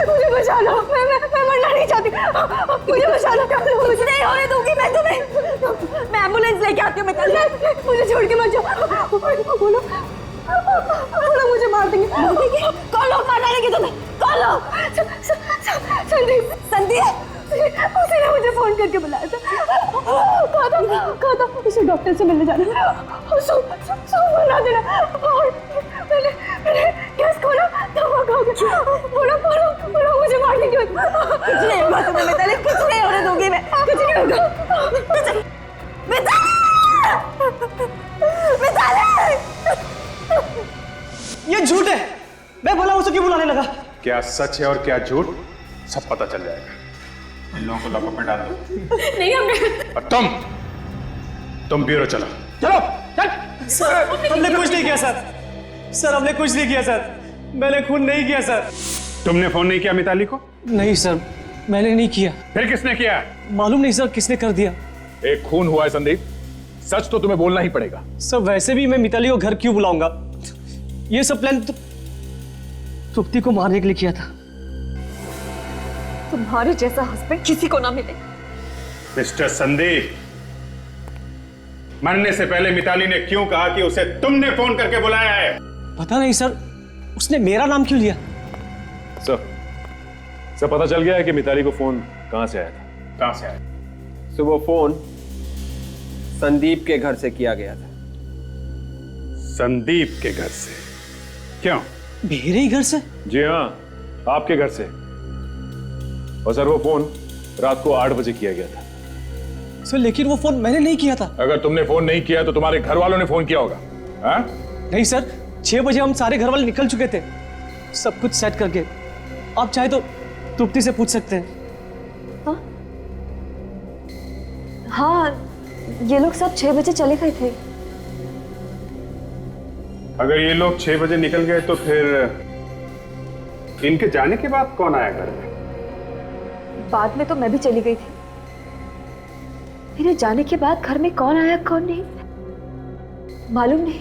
मुझे बचा लो, मैं मरना नहीं चाहती। मुझे बचा लो, मुझे नहीं होने दूंगी मैं तुम्हें। मैं एम्बुलेंस लेके आती हूँ। मुझे छोड़ के मत जाओ। बोलो मुझे मार देंगे। कौन लोग मार डालेंगे तुम्हें? कौन लोग? संदीप उसी ने मुझे फोन करके बुलाया था। कहा था उसे डॉक्टर से मिलने जाना। बना देना। और मैंने गैस खोला तो वो खा गया। बोलो मुझे मार देंगे। कुछ नहीं होगा तुम्हें मिताली, कुछ नहीं होने दूंगी मैं। कुछ नहीं होगा। ये झूठ है। मैं बोला उसे क्यों बुलाने लगा? क्या सच है और क्या झूठ सब पता चल जाएगा। इन लोगों को लॉकअप में डाल दो। नहीं हमने। और तुम ब्यूरो चलो। चलो चल। सर हमने कुछ नहीं किया सर। सर हमने कुछ नहीं किया सर। मैंने खून नहीं किया सर। तुमने फोन नहीं किया मिताली को? नहीं सर, मैंने नहीं किया। फिर किसने किया? मालूम नहीं सर किसने कर दिया। एक खून हुआ है संदीप, सच तो तुम्हें बोलना ही पड़ेगा। सर वैसे भी मैं मिताली को घर क्यों बुलाऊंगा? ये सब प्लान तो तृप्ति को मारने के लिए किया था। तुम्हारे जैसा हस्बैंड किसी को ना मिले। मिस्टर संदीप, मरने से पहले मिताली ने क्यों कहा कि उसे तुमने फोन करके बुलाया है? पता नहीं सर, उसने मेरा नाम क्यों लिया? सर पता चल गया है कि मिताली को फोन कहां से आया था। कहां से आया? तो वो फोन संदीप के घर से किया गया था। संदीप के घर से? क्यों? मेरे ही घर से? जी हाँ, आपके घर से। और सर वो फोन रात को 8 बजे किया गया था। सर लेकिन वो फोन मैंने नहीं किया था। अगर तुमने फोन नहीं किया तो तुम्हारे घर वालों ने फोन किया होगा। हाँ? नहीं सर, 6 बजे हम सारे घर वाले निकल चुके थे, सब कुछ सेट करके। आप चाहे तो तृप्ति से पूछ सकते हैं। हाँ, ये लोग सब 6 बजे चले गए थे। अगर ये लोग 6 बजे निकल गए तो फिर इनके जाने के बाद कौन आया घर में? बाद में तो मैं भी चली गई थी। मेरे जाने के बाद घर में कौन आया कौन नहीं मालूम नहीं।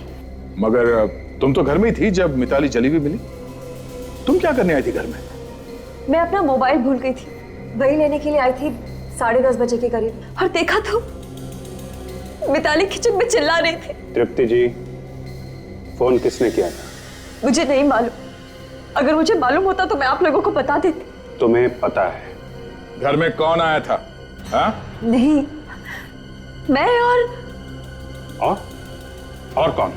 मगर तुम तो घर में ही थी जब मिताली जली हुई मिली। तुम क्या करने आई थी घर में? मैं अपना मोबाइल भूल गई थी, वही लेने के लिए आई थी 10:30 बजे के करीब। और देखा तो मिताली किचन में चिल्ला रही थी। तृप्ति जी, फोन किसने किया था? मुझे नहीं मालूम। अगर मुझे मालूम होता तो मैं आप लोगों को बता देती। तुम्हें पता है घर में कौन आया था? हाँ? नहीं, मैं और कौन?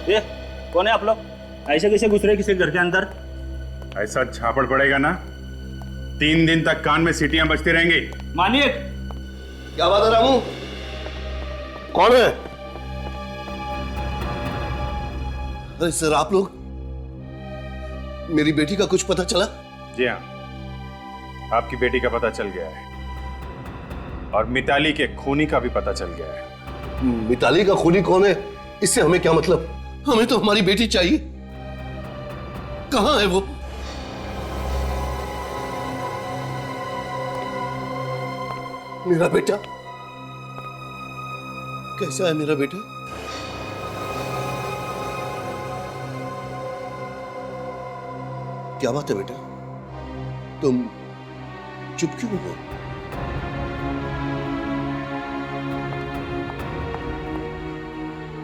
ये कौन है आप लोग? ऐसे कैसे घुस रहे किसी घर के अंदर? ऐसा झापड़ पड़ेगा ना, 3 दिन तक कान में सीटियां बजती रहेंगी। मानिए। क्या बात है रामू? कौन है? अरे सर, आप लोग, मेरी बेटी का कुछ पता चला? जी हाँ, आपकी बेटी का पता चल गया है और मिताली के खूनी का भी पता चल गया है। मिताली का खूनी कौन है, इससे हमें क्या मतलब? हमें तो हमारी बेटी चाहिए। कहां है वो? मेरा बेटा कैसा है? मेरा बेटा क्या बात है बेटा, तुम चुप क्यों हो?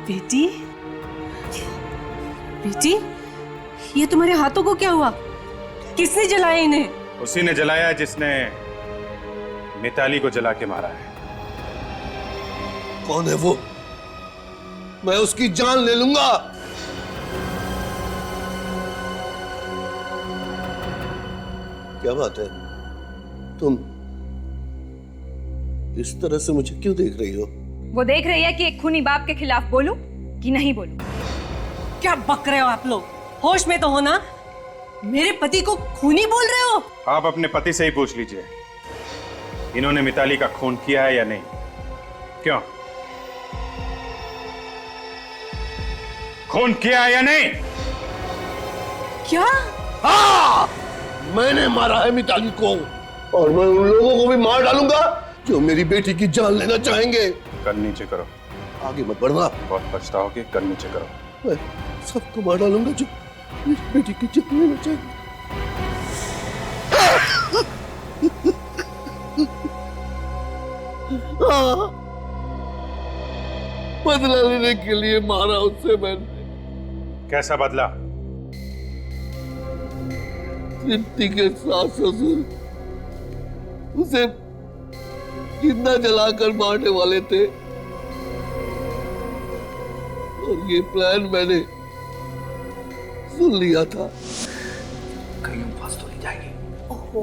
बेटी, बेटी, ये तुम्हारे हाथों को क्या हुआ? किसने जलाया इन्हें? उसी ने जलाया जिसने मिताली को जला के मारा है। कौन है वो? मैं उसकी जान ले लूंगा। क्या बात है, तुम इस तरह से मुझे क्यों देख रही हो? वो देख रही है कि एक खूनी बाप के खिलाफ बोलूं कि नहीं बोलूं। क्या बक रहे हो आप लोग? होश में तो हो ना? मेरे पति को खूनी बोल रहे हो? आप अपने पति से ही पूछ लीजिए, इन्होंने मिताली का खून किया है या नहीं। क्यों, खून किया है या नहीं? क्या? हाँ, मैंने मारा है मिताली को, और मैं उन लोगों को भी मार डालूंगा जो मेरी बेटी की जान लेना चाहेंगे। कर नीचे करो। आगे मत बढ़ना, बहुत पछताओगे। कर नीचे करो। मैं सबको मार डालूंगा जो मेरी बेटी की जान लेना चाहेंगे। बदला लेने के लिए मारा उससे मैंने। कैसा बदला? तृप्ति के सास ससुर उसे जिंदा जलाकर मारने वाले थे, और ये प्लान मैंने सुन लिया था। कहीं हम फंस तो नहीं जाएंगे? ओहो,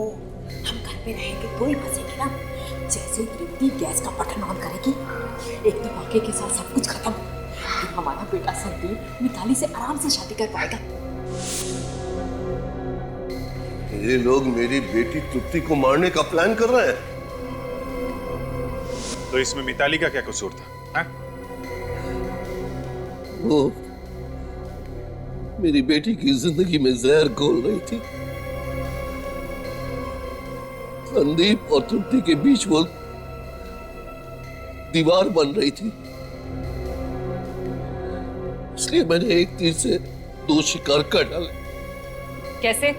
हम घर पे रहेंगे तो ही फंसेंगे ना। जैसे तृप्ति गैस का बटन ऑन करेगी, एक धमाके के साथ सब कुछ खत्म। फिर हमारा बेटा संदीप मिताली से आराम से शादी कर पाएगा। ये लोग मेरी बेटी तृप्ति को मारने का प्लान कर रहे हैं। तो इसमें मिताली का क्या कसूर था? वो मेरी बेटी की जिंदगी में जहर घोल रही थी। संदीप और तृप्ति के बीच वो दीवार बन रही थी, इसलिए मैंने एक तीर से 2 शिकार कर डाले। कैसे?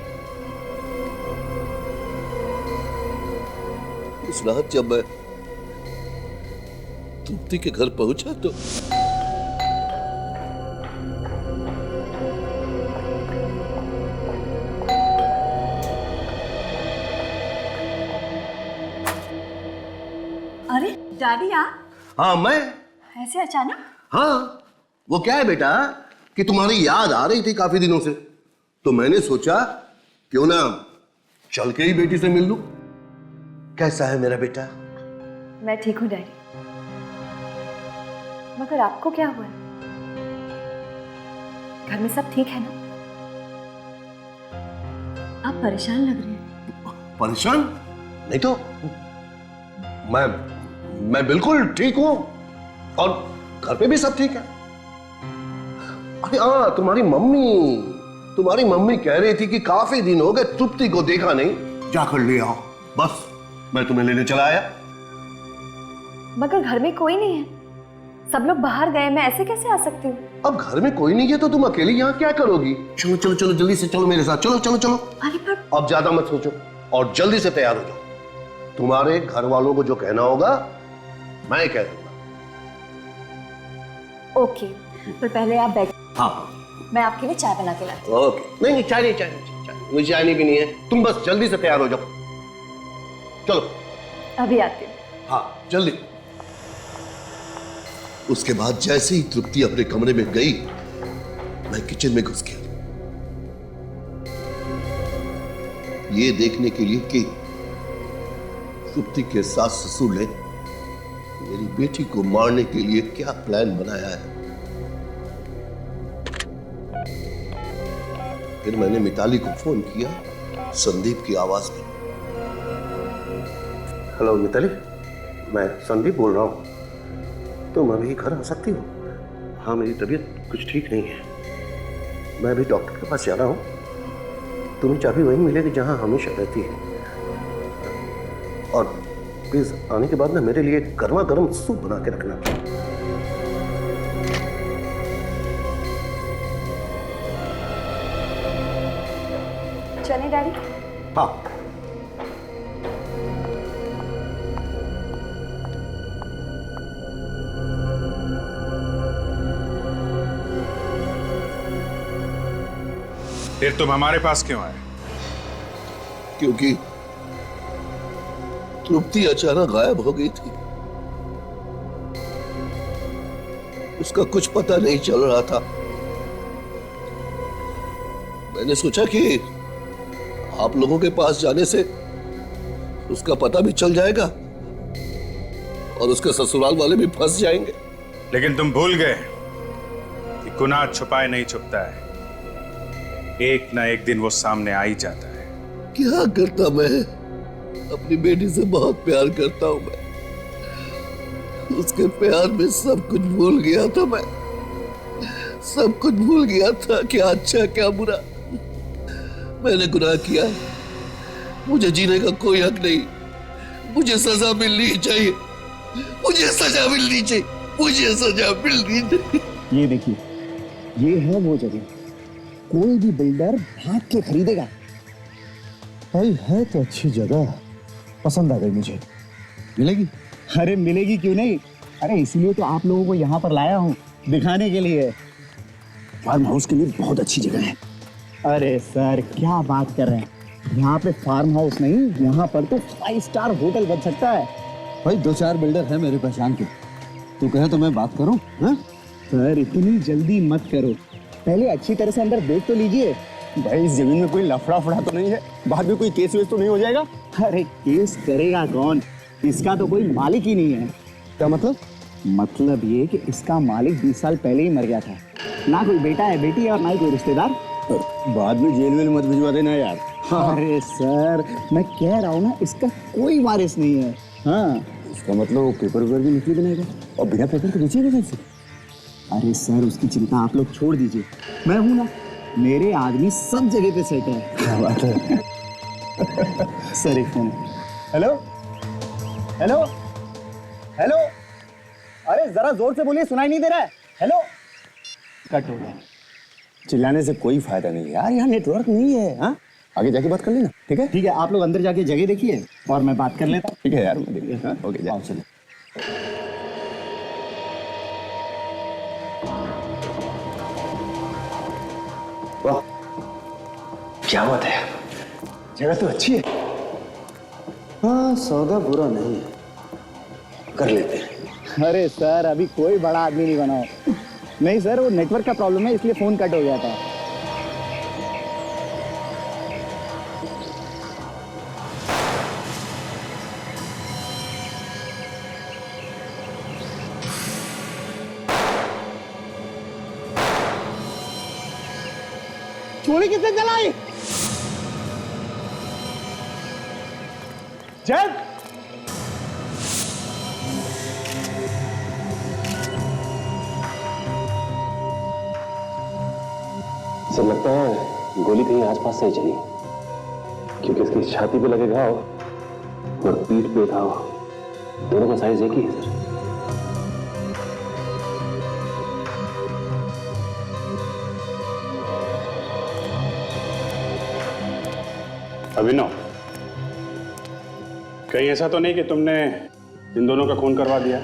उस रात जब मैं तृप्ति के घर पहुंचा तो अरे डैडी आप? हाँ, मैं। ऐसे अचानक? हाँ, वो क्या है बेटा कि तुम्हारी याद आ रही थी काफी दिनों से, तो मैंने सोचा क्यों ना चल के ही बेटी से मिल लूं। कैसा है मेरा बेटा? मैं ठीक हूँ डैडी, मगर आपको क्या हुआ? घर में सब ठीक है ना? आप परेशान लग रहे हैं। परेशान? नहीं तो मैं बिल्कुल ठीक हूं, और घर पे भी सब ठीक है। अरे हाँ, तुम्हारी मम्मी कह रही थी कि काफी दिन हो गए तृप्ति को देखा नहीं, जाकर ले आओ। बस मैं तुम्हें लेने चला आया। मगर घर में कोई नहीं है, सब लोग बाहर गए, मैं ऐसे कैसे आ सकती हूँ? अब घर में कोई नहीं है तो तुम अकेली यहाँ क्या करोगी? चलो चलो चलो, जल्दी से चलो मेरे साथ, चलो चलो चलो। अरे पर अब ज्यादा मत सोचो और जल्दी से तैयार हो जाओ। तुम्हारे घर वालों को जो कहना होगा मैं कह दूंगा। ओके, पर पहले आप बैठ। हाँ, मैं आपके लिए चाय बना के लाती हूँ। ओके। नहीं, चाय नहीं, मुझे चाय नहीं पीनी है। तुम बस जल्दी से तैयार हो जाओ। चलो अभी आती हूँ। हाँ, जल्दी। उसके बाद जैसे ही तृप्ति अपने कमरे में गई, मैं किचन में घुस गया ये देखने के लिए कि तृप्ति के सास ससुर ने मेरी बेटी को मारने के लिए क्या प्लान बनाया है। फिर मैंने मिताली को फोन किया संदीप की आवाज में। हेलो मिताली, मैं संदीप बोल रहा हूं। तुम अभी घर आ सकती हो? हाँ, मेरी तबीयत कुछ ठीक नहीं है। मैं अभी डॉक्टर के पास जा रहा हूं। तुम्हें चाबी वहीं मिलेगी जहां हमेशा रहती है। और प्लीज आने के बाद ना मेरे लिए गर्मा गर्म सूप बना के रखना। चलें डैडी? हाँ। फिर तुम हमारे पास क्यों आए? क्योंकि तृप्ति अचानक गायब हो गई थी। उसका कुछ पता नहीं चल रहा था। मैंने सोचा कि आप लोगों के पास जाने से उसका पता भी चल जाएगा और उसके ससुराल वाले भी फंस जाएंगे। लेकिन तुम भूल गए कि गुनाह छुपाए नहीं छुपता है। एक ना एक दिन वो सामने आ ही जाता है। क्या करता मैं? अपनी बेटी से बहुत प्यार करता हूं मैं। उसके प्यार में सब कुछ भूल गया था मैं। सब कुछ भूल गया था, क्या अच्छा क्या बुरा। मैंने गुनाह किया। मुझे जीने का कोई हक नहीं। मुझे सजा मिलनी चाहिए। मुझे सजा मिलनी चाहिए। मुझे सजा मिलनी चाहिए। ये देखिए, ये है वो जगह। कोई भी बिल्डर भाग के खरीदेगा। भाई है तो अच्छी जगह, पसंद आ गई मुझे। मिलेगी? अरे मिलेगी क्यों नहीं। अरे इसीलिए तो आप लोगों को यहाँ पर लाया हूँ, दिखाने के लिए। फार्म हाउस के लिए बहुत अच्छी जगह है। अरे सर क्या बात कर रहे हैं। यहाँ पे फार्म हाउस नहीं, यहाँ पर तो 5 स्टार होटल बन सकता है। भाई 2-4 बिल्डर है मेरे पहचान के। तू कहे तो मैं बात करूँ? सर इतनी जल्दी मत करो, पहले अच्छी तरह से अंदर देख तो लीजिए। भाई इस जमीन में कोई लफड़ा फड़ा तो नहीं है? बाद में कोई केस वेस तो नहीं हो जाएगा? अरे केस करेगा कौन? इसका तो कोई मालिक ही नहीं है। क्या मतलब? मतलब ये कि इसका मालिक 20 साल पहले ही मर गया था। ना कोई बेटा है, बेटी है और ना ही कोई रिश्तेदार। बाद में जेल वेल मत भिजवा देना यार। अरे सर मैं कह रहा हूँ ना, इसका कोई वारिस नहीं है। हाँ इसका मतलब वो पेपर वेपर भी नकली बनाएगा और बिना पेपर के बेचेगा कैसे? अरे सर उसकी चिंता आप लोग छोड़ दीजिए, मैं हूं ना। मेरे आदमी सब जगह पे सेट है। क्या बात है। सर एक फोन। हेलो हेलो हेलो, अरे जरा जोर से बोलिए, सुनाई नहीं दे रहा है। हेलो। कट हो गया। चिल्लाने से कोई फायदा नहीं यार, यहाँ नेटवर्क नहीं है। हाँ आगे जाके बात कर लेना। ठीक है ठीक है, आप लोग अंदर जाके जगह देखिए और मैं बात कर लेता हूँ। ठीक है यार, मैं देखिए। ओके जाओ चलो। वाह क्या बात है, जगह तो अच्छी है। हाँ सौदा बुरा नहीं है, कर लेते हैं। अरे सर अभी कोई बड़ा आदमी नहीं बना हो। नहीं सर वो नेटवर्क का प्रॉब्लम है, इसलिए फोन कट हो गया था। गोली किसने चलाई? जब सर लगता है गोली कहीं आसपास से ही चली, क्योंकि इसकी छाती पे लगे घाव और पीठ पे घाव, दोनों का साइज एक ही है सर। अभिनव, कहीं ऐसा तो नहीं कि तुमने इन दोनों का खून करवा दिया?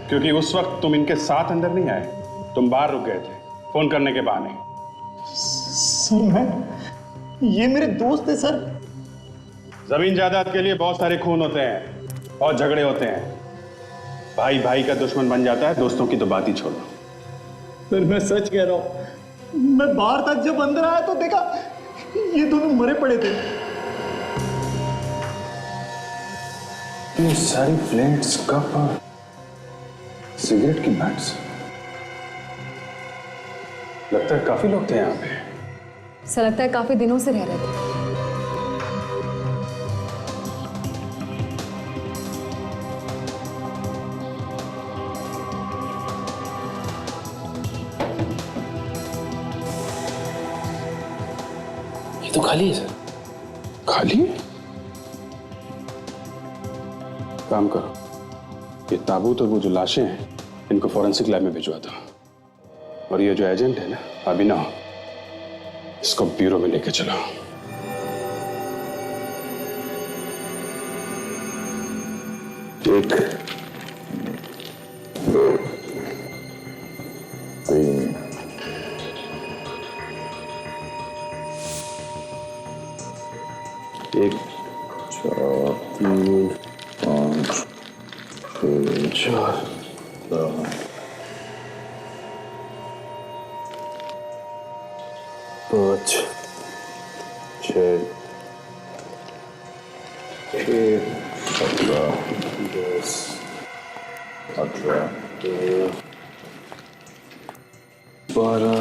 क्योंकि उस वक्त तुम इनके साथ अंदर नहीं आए, तुम बाहर रुक गए थे फोन करने के बहाने। सर मैं, ये मेरे दोस्त है सर। जमीन जायदाद के लिए बहुत सारे खून होते हैं, बहुत झगड़े होते हैं। भाई भाई का दुश्मन बन जाता है, दोस्तों की तो बात ही छोड़ो। सर मैं सच कह रहा हूँ, मैं बाहर तक जब अंदर आया तो देखा ये दोनों मरे पड़े थे। ये सारी प्लेट्स, कप और सिगरेट की मैट्स, लगता है काफी लोग थे यहाँ पे। ऐसा लगता है काफी दिनों से रह रहे थे। ये तो खाली है सर। खाली है? काम करो, ये ताबूत और वो जो लाशें हैं इनको फॉरेंसिक लैब में भिजवा दो। और ये जो एजेंट है ना अभिनव, इसको ब्यूरो में लेके चलो। एक, दो, तीन, एक, चार, तीन, पाँच, छः, चार, पाँच, छः, 17, 10, 18, 12,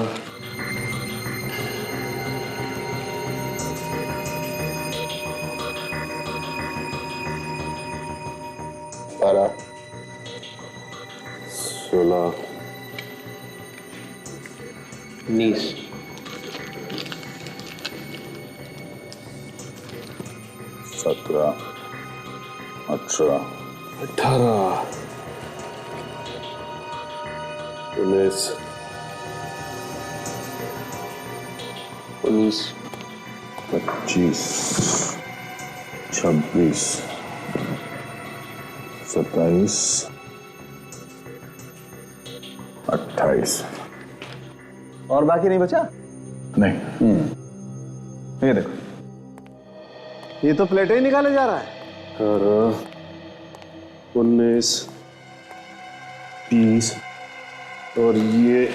16, 19, 17, 18, 19, 25, 26, 27, 28। और बाकी नहीं बचा? नहीं। ये देखो, ये तो प्लेटें ही निकाले जा रहा है। 18, 19, 20 और ये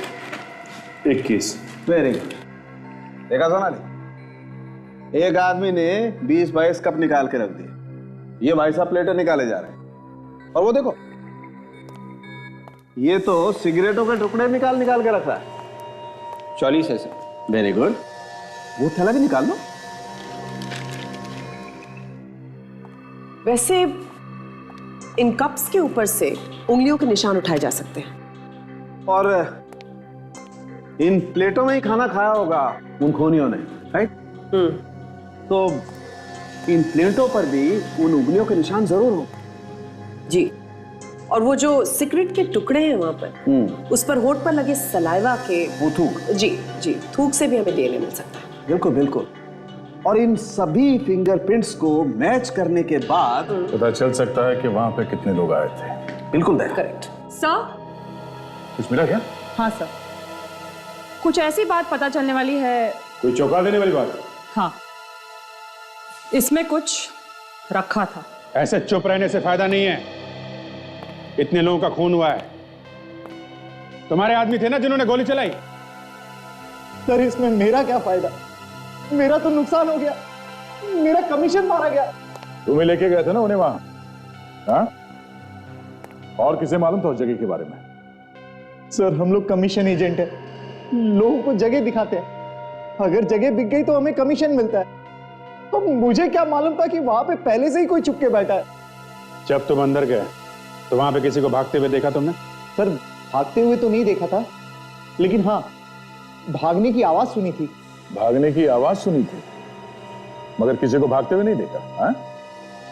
21। Very good. देखा सोनाली, एक आदमी ने 20-22 कप निकाल के रख दिए। ये भाई साहब प्लेटें निकाले जा रहे हैं। और वो देखो, ये तो सिगरेटों के टुकड़े निकाल के रखा है। 40 है सर। Very good. वो थैला भी निकाल लो। वैसे इन कप्स के ऊपर से उंगलियों के निशान उठाए जा सकते हैं। और इन प्लेटों में ही खाना खाया होगा उन खूनियों ने, राइट? तो इन प्लेटों पर भी उन उंगलियों के निशान जरूर हो। जी। और वो जो सिगरेट के टुकड़े हैं वहां पर, उस पर होठ पर लगे सलाइवा के वो थूक। जी जी, थूक से भी हमें डीएनए मिल सकता है। बिल्कुल बिल्कुल। और इन सभी फिंगरप्रिंट्स को मैच करने के बाद पता चल सकता है कि वहां पे कितने लोग आए थे। बिल्कुल करेक्ट सर। कुछ मिला क्या? हाँ सर, कुछ ऐसी बात पता चलने वाली है। कोई चौंका देने वाली बात? हाँ, इसमें कुछ रखा था। ऐसे चुप रहने से फायदा नहीं है। इतने लोगों का खून हुआ है। तुम्हारे आदमी थे ना जिन्होंने गोली चलाई? सर इसमें मेरा क्या फायदा? मेरा तो नुकसान हो गया, मेरा कमीशन मारा गया। तुम्हें लेके गए थे ना उन्हें वहां? हाँ? और किसे मालूम था उस जगह के बारे में? सर हम लोग कमीशन एजेंट है, लोगों को जगह दिखाते हैं। अगर जगह बिक गई तो हमें कमीशन मिलता है। तो मुझे क्या मालूम था कि वहां पे पहले से ही कोई छुप के बैठा है। जब तुम अंदर गए तो वहां पे किसी को भागते हुए देखा तुमने? सर भागते हुए तो नहीं देखा था, लेकिन हाँ भागने की आवाज सुनी थी। भागने की आवाज सुनी थी, मगर किसी को भागते हुए नहीं देखा? हाँ?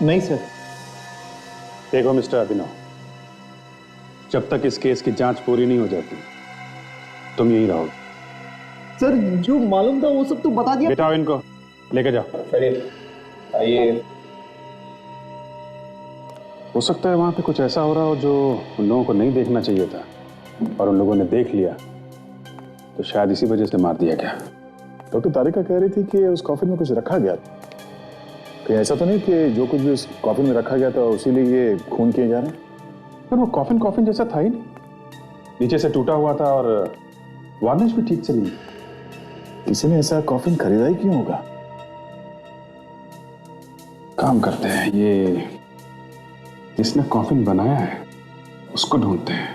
नहीं सर। देखो मिस्टर अभिनव, जब तक इस केस की जांच पूरी नहीं हो जाती तुम यहीं रहोगे। सर जो मालूम था वो सब तो बता दिया। बिठाओ इनको, लेके जाओ। आइए। हो सकता है वहां पे कुछ ऐसा हो रहा हो जो उन लोगों को नहीं देखना चाहिए था, और उन लोगों ने देख लिया तो शायद इसी वजह से मार दिया गया। डॉक्टर तारिका कह रही थी कि उस कॉफिन में कुछ रखा गया था। कहीं ऐसा तो नहीं कि जो कुछ भी उस कॉफिन में रखा गया था उसी लिए ये खून किए जा रहे हैं? पर वो कॉफिन जैसा था ही नहीं, नीचे से टूटा हुआ था और वार्निश भी ठीक से नहीं। किसी ने ऐसा कॉफिन खरीदा ही क्यों होगा? काम करते हैं, ये जिसने कॉफिन बनाया है उसको ढूंढते हैं,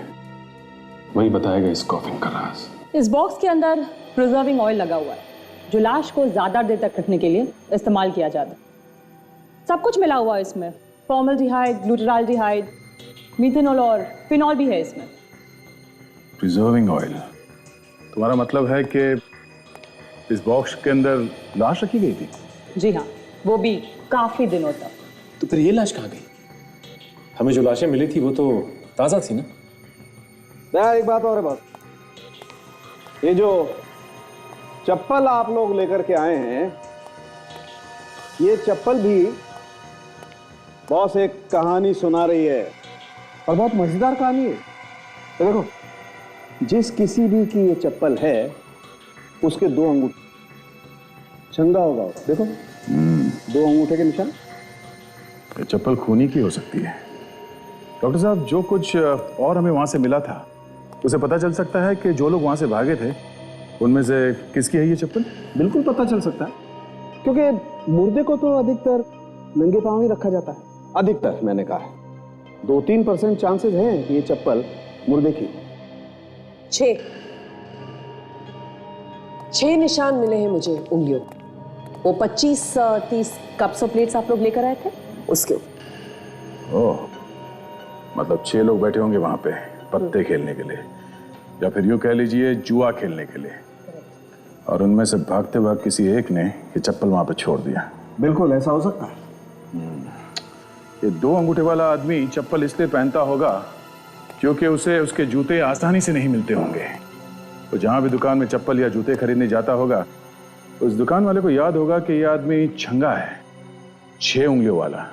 वही बताएगा इस कॉफिन का राज। इस बॉक्स के अंदर प्रिजर्विंग ऑयल लगा हुआ है जो लाश को ज्यादा देर तक रखने के लिए इस्तेमाल किया जाता है। सब कुछ मिला हुआ है इसमें, फॉर्मल्डिहाइड, ग्लूटाराल्डिहाइड, मीथेनॉल और फिनॉल भी है इसमें। प्रिजर्विंग ऑयल, तुम्हारा मतलब है कि इस बॉक्स के अंदर लाश रखी गई थी? जी हाँ, वो भी काफी दिनों तक। तो फिर ये लाश कहाँ गई? हमें जो लाशें मिली थी वो तो ताजा थी ना? एक बात और है बस, ये जो चप्पल आप लोग लेकर के आए हैं, ये चप्पल भी बॉस एक कहानी सुना रही है और बहुत मजेदार कहानी है। तो देखो, जिस किसी भी की ये चप्पल है उसके 2 अंगूठे, चंगा होगा, देखो 2 अंगूठे के निशान। ये चप्पल खूनी की हो सकती है। डॉक्टर साहब, जो कुछ और हमें वहां से मिला था उसे पता चल सकता है कि जो लोग वहां से भागे थे उनमें से किसकी है ये चप्पल? बिल्कुल पता चल सकता है, क्योंकि मुर्दे को तो अधिकतर नंगे पांव ही रखा जाता है। अधिकतर मैंने कहा, 2-3% चांसेस हैं कि ये चप्पल मुर्दे की। 6 निशान मिले हैं मुझे उंगलियों। वो 25-30 कप्स और प्लेट्स आप लोग लेकर आए थे उसके। ओह, मतलब 6 लोग बैठे होंगे वहां पे पत्ते खेलने के लिए, या फिर यूं कह लीजिए जुआ खेलने के लिए, और उनमें से भागते भाग किसी एक ने ये चप्पल वहां पे छोड़ दिया। बिल्कुल ऐसा हो सकता है। ये 2 अंगूठे वाला आदमी चप्पल इसलिए पहनता होगा क्योंकि उसे उसके जूते आसानी से नहीं मिलते होंगे। तो जहां भी दुकान में चप्पल या जूते खरीदने जाता होगा, उस दुकान वाले को याद होगा कि यह आदमी छंगा है, 6 उंगलियों वाला,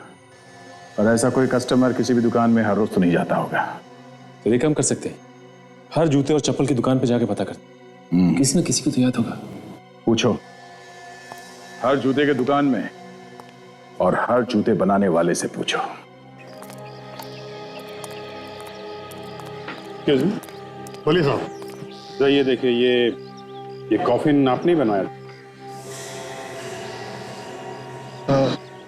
और ऐसा कोई कस्टमर किसी भी दुकान में हर रोज तो नहीं जाता होगा। तो ये काम कर सकते हैं, हर जूते और चप्पल की दुकान पे जाके पता करते, किसी न किसी को तो याद होगा। पूछो, हर जूते के दुकान में और हर जूते बनाने वाले से पूछो। बोलिए साहब। तो ये देखिए, ये कॉफिन आपने बनवाया?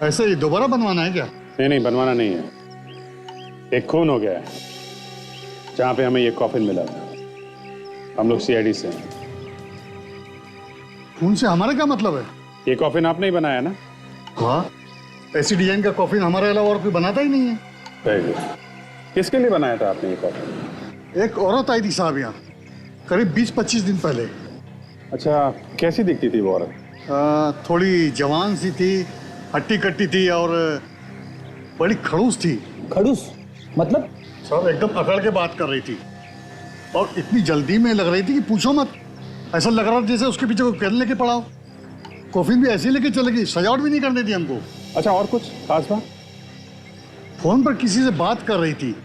ऐसे ही दोबारा बनवाना है क्या? नहीं, बनवाना नहीं है, एक खून हो गया है जहां पे हमें ये कॉफिन मिला था। हम लोग CID से हैं। खून से हमारा क्या मतलब है? ये कॉफिन आपने ही बनाया ना? हाँ, ऐसी डिजाइन का कॉफिन हमारे अलावा और कोई बनाता ही नहीं है। Very good. किसके लिए बनाया था आपने ये कॉफिन? एक औरत आई थी साहब यहाँ, करीब 20-25 दिन पहले। अच्छा, कैसी दिखती थी वो औरत? थोड़ी जवान सी थी, हट्टी कट्टी थी और बड़ी खड़ूस थी। खड़ूस मतलब? साहब एकदम अकड़ के बात कर रही थी और इतनी जल्दी में लग रही थी कि पूछो मत। ऐसा लग रहा था जैसे उसके पीछे कोई पेन लेके पड़ा हो। कॉफिन भी ऐसे लेके चलेगी, सजावट भी नहीं करनी थी हमको। अच्छा, और कुछ खास बात? फोन पर किसी से बात कर रही थी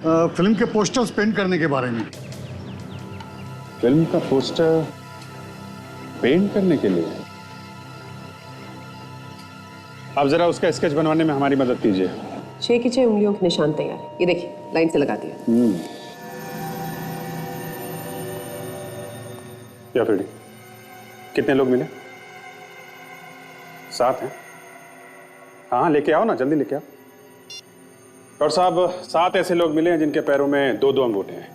फिल्म के पोस्टर्स पेंट करने के बारे में। फिल्म का पोस्टर पेंट करने के लिए? आप जरा उसका स्केच बनवाने में हमारी मदद कीजिए। 6 की 6 उंगलियों के निशान तैयार है, ये देखिए लाइन से लगा दिया। क्या फिर कितने लोग मिले? 7 हैं। हाँ, लेके आओ ना, जल्दी लेके आओ। डॉक्टर साहब, 7 ऐसे लोग मिले हैं जिनके पैरों में 2-2 अंगूठे हैं।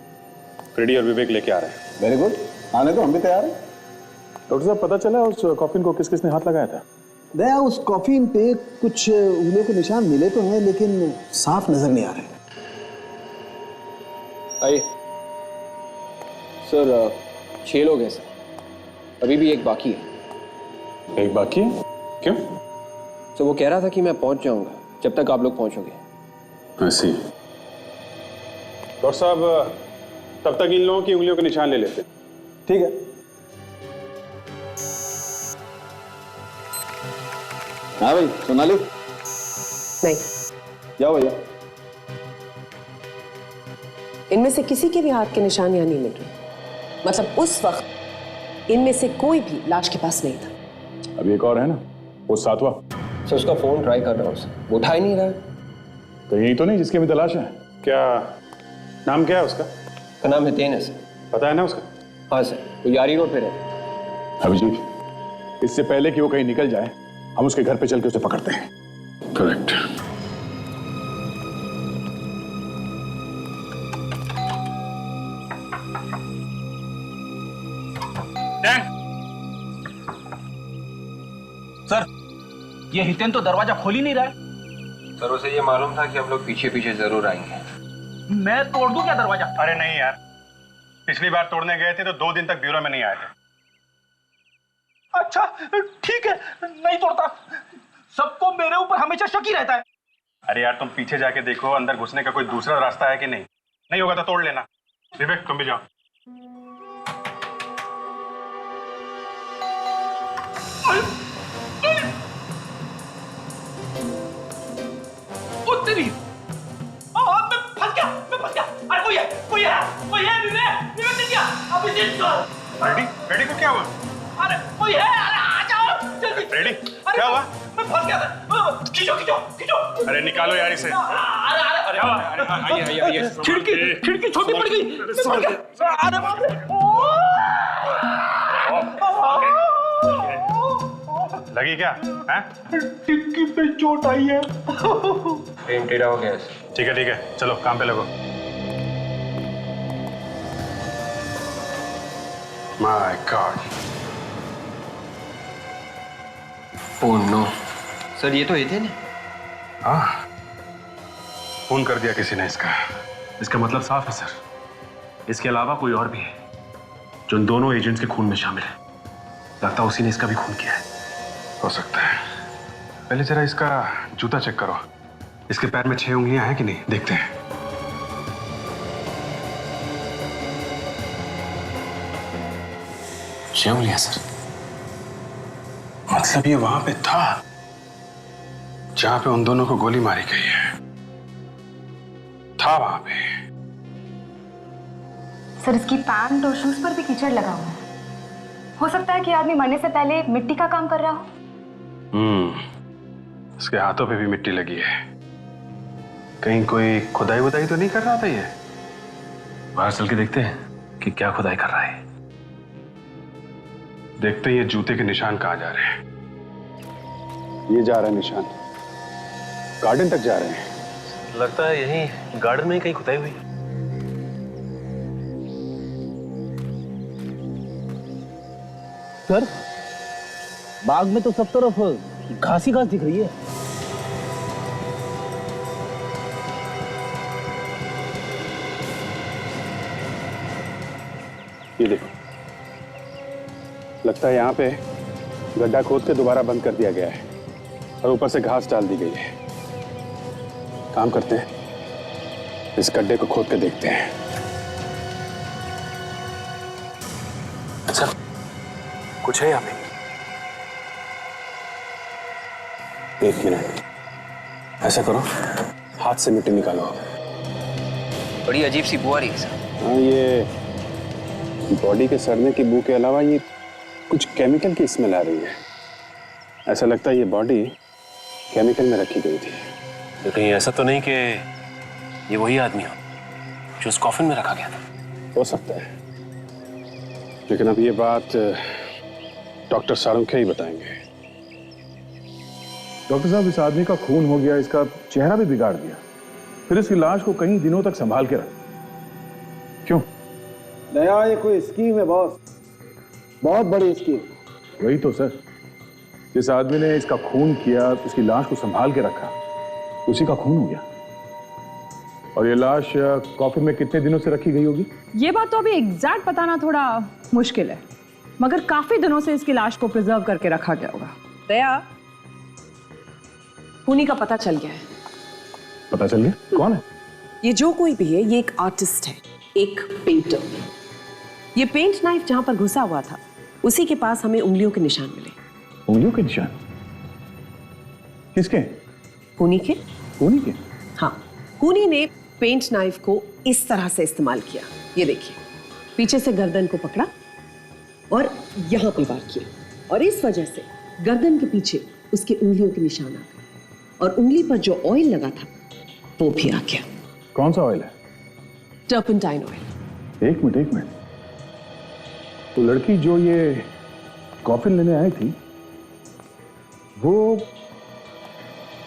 फ्रेडी और विवेक लेके आ रहे हैं। वेरी गुड, आने तो हम भी तैयार हैं। डॉक्टर साहब, पता चला उस कॉफिन को किस किसने हाथ लगाया था? दया, उस कॉफिन पे कुछ उंगलियों के निशान मिले तो हैं, लेकिन साफ नजर नहीं आ रहे। आइए सर, 6 लोग हैं सर, अभी भी एक बाकी है। एक बाकी है? क्यों? तो वो कह रहा था कि मैं पहुंच जाऊंगा जब तक आप लोग पहुंचोगे। ऐसी। डॉक्टर साहब, तब तक इन लोगों की उंगलियों के निशान ले लेते हैं। ठीक है। हाँ भाई, सोनाली। नहीं, जाओ भैया। इनमें से किसी के भी हाथ के निशान यहाँ नहीं मिल रहे। मतलब उस वक्त इनमें से कोई भी लाश के पास नहीं था। अभी एक और है ना, वो 7वां। सर, उसका फोन ट्राई कर रहा हूँ सर, वो उठा ही नहीं रहा। तो यही तो नहीं जिसकी भी तलाश है? क्या नाम क्या है उसका? का नाम हितेन है सर। पता है ना उसका? हाँ सर, वो यारी रोड पे रहता है। अभिजीत, इससे पहले कि वो कहीं निकल जाए, हम उसके घर पे चल के उसे पकड़ते हैं। करेक्ट। सर, ये हितेन तो दरवाजा खोल ही नहीं रहा है। सर, उसे ये मालूम था कि हम लोग पीछे पीछे जरूर आएंगे। मैं तोड़ दूं क्या दरवाजा? अरे नहीं यार, पिछली बार तोड़ने गए थे तो 2 दिन तक ब्यूरो में नहीं आए थे। अच्छा ठीक है, नहीं तोड़ता। सबको मेरे ऊपर हमेशा शक ही रहता है। अरे यार, तुम पीछे जाके देखो, अंदर घुसने का कोई दूसरा रास्ता है कि नहीं। नहीं होगा तो तोड़ लेना। विवेक, तुम भी जाओ। तेरी मैं फंस गया। अरे कोई है विवेक मिल गया। अभी रेडी को क्या हुआ? अरे कोई है, अरे आ जाओ जल्दी। रेडी, क्या हुआ? मैं फंस गया था। खींचो। अरे निकालो यार इसे। अरे आइए। खिड़की छोटी पड़ गई। अरे बाप रे। लगी क्या? हैं? टिक्की पे चोट आई है। पेन टेढ़ा हो गया। ठीक है, चलो काम पे लगो। My god. Oh no. Sir, ये तो थे ना? हाँ, फोन कर दिया किसी ने इसका मतलब साफ है सर। इसके अलावा कोई और भी है जो इन दोनों एजेंट्स के खून में शामिल है। लगता है उसी ने इसका भी खून किया है। हो सकता है। पहले जरा इसका जूता चेक करो। इसके पैर में 6 उंगलियां हैं कि नहीं, देखते हैं। छह उंगलियां सर? मतलब ये वहां पे था जहां पे उन दोनों को गोली मारी गई है। था वहां पे। सर, इसकी पैंट और शूज पर भी कीचड़ लगा हुआ है। हो सकता है कि आदमी मरने से पहले मिट्टी का काम कर रहा हो। इसके हाथों पे भी मिट्टी लगी है। कहीं कोई खुदाई वुदाई तो नहीं कर रहा था ये? बाहर चल के देखते हैं कि क्या खुदाई कर रहा है। देखते हैं ये जूते के निशान कहां जा रहे हैं। ये जा रहा है निशान, गार्डन तक जा रहे हैं। लगता है यहीं गार्डन में ही कहीं खुदाई हुई। सर, बाग में तो सब तरफ घास ही घास दिख रही है। ये देखो, लगता है यहाँ पे गड्ढा खोद के दोबारा बंद कर दिया गया है और ऊपर से घास डाल दी गई है। काम करते हैं, इस गड्ढे को खोद के देखते हैं। अच्छा, कुछ है यहाँ पे? 1 मिनट, ऐसा करो, हाथ से मिट्टी निकालो। बड़ी अजीब सी बू आ रही है सर। हाँ, ये बॉडी के सड़ने की बू के अलावा ये कुछ केमिकल की स्मेल आ रही है। ऐसा लगता है ये बॉडी केमिकल में रखी गई थी। तो कहीं ऐसा तो नहीं कि ये वही आदमी हो जो उस कॉफिन में रखा गया था? हो सकता है, लेकिन अब ये बात डॉक्टर सालुंखे ही बताएंगे। डॉक्टर साहब, इस आदमी का खून हो गया, इसका चेहरा भी बिगाड़ दिया, फिर इसकी लाश को कई दिनों तक संभाल के रखा। क्यों? नया ये कोई स्कीम है बॉस, बहुत बड़ी स्कीम। वही तो सर, जिस आदमी ने इसका खून किया, उसकी लाश को संभाल के रखा, उसी का खून हो गया। और ये लाश कॉफिन में कितने दिनों से रखी गई होगी? ये बात तो अभी एग्जैक्ट बताना थोड़ा मुश्किल है, मगर काफी दिनों से इसकी लाश को प्रिजर्व करके रखा गया होगा। दया, खूनी का पता चल गया है। पता चल गया? कौन है? ये जो कोई भी है, ये एक आर्टिस्ट है, एक पेंटर। ये पेंट नाइफ जहां पर घुसा हुआ था, उसी के पास हमें उंगलियों के निशान मिले। उंगलियों के निशान? किसके? खूनी के। खूनी के? हाँ, खूनी ने पेंट नाइफ को इस तरह से इस्तेमाल किया। ये देखिए, पीछे से गर्दन को पकड़ा और यहां पे वार किया, और इस वजह से गर्दन के पीछे उसके उंगलियों के निशान आ गए, और उंगली पर जो ऑयल लगा था वो भी आ गया। कौन सा ऑयल है? Turpentine oil. एक मिनट, तो लड़की जो ये कॉफिन लेने आई थी वो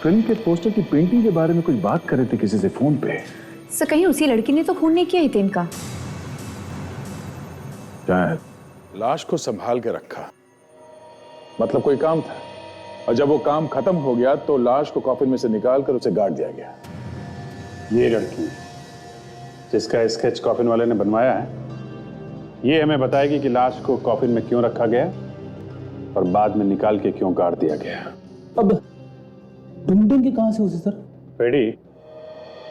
फिल्म के पोस्टर की पेंटिंग के बारे में कुछ बात कर रहे थे किसी से फोन पे। सर कहीं उसी लड़की ने तो खून नहीं किया ही थे इनका? शायद लाश को संभाल के रखा, मतलब कोई काम था, और जब वो काम खत्म हो गया तो लाश को कॉफिन में से निकाल कर उसे गाड़ दिया गया। ये लड़की जिसका स्केच कॉफिन वाले ने बनवाया है, ये हमें बताएगी कि लाश को कॉफिन में क्यों रखा गया और बाद में निकाल के क्यों गाड़ दिया गया। अब ढूंढेंगे कि कहां से उसे सर? पेडी,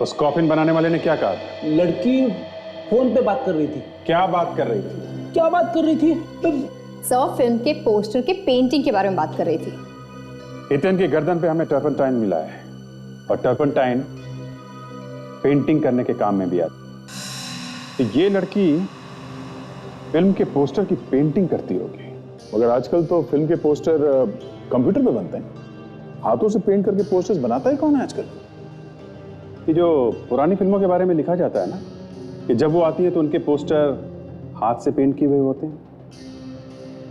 उस कॉफिन बनाने वाले ने क्या कहा था? लड़की फोन पे बात कर रही थी। क्या बात कर रही थी? क्या बात कर रही थी? सर फिल्म के पोस्टर के पेंटिंग के बारे में बात कर रही थी। इतन की गर्दन पे हमें टर्पनटाइन मिला है और टर्पनटाइन पेंटिंग करने के काम में भी आता है। तो ये लड़की फिल्म के पोस्टर की पेंटिंग करती होगी, मगर आजकल तो फिल्म के पोस्टर कंप्यूटर पे बनते हैं, हाथों से पेंट करके पोस्टर्स बनाता ही कौन है आजकल? कि जो पुरानी फिल्मों के बारे में लिखा जाता है ना कि जब वो आती है तो उनके पोस्टर हाथ से पेंट किए हुए होते हैं,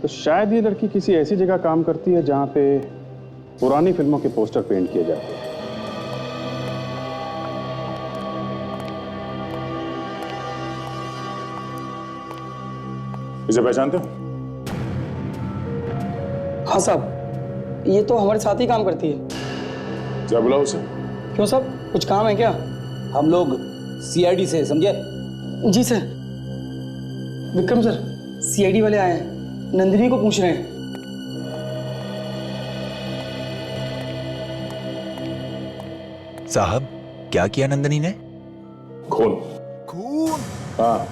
तो शायद ये लड़की किसी ऐसी जगह काम करती है जहां पे पुरानी फिल्मों के पोस्टर पेंट किए जाते हैं। इसे पहचानते हो? हाँ साहब, ये तो हमारे साथ ही काम करती है। क्या बुलाओ उसे? क्यों साहब, कुछ काम है क्या? हम लोग सीआईडी से, समझे? जी सर। विक्रम सर, सीआईडी वाले आए हैं, नंदिनी को पूछ रहे हैं। साहब, क्या किया नंदिनी ने? खून। खून? हाँ,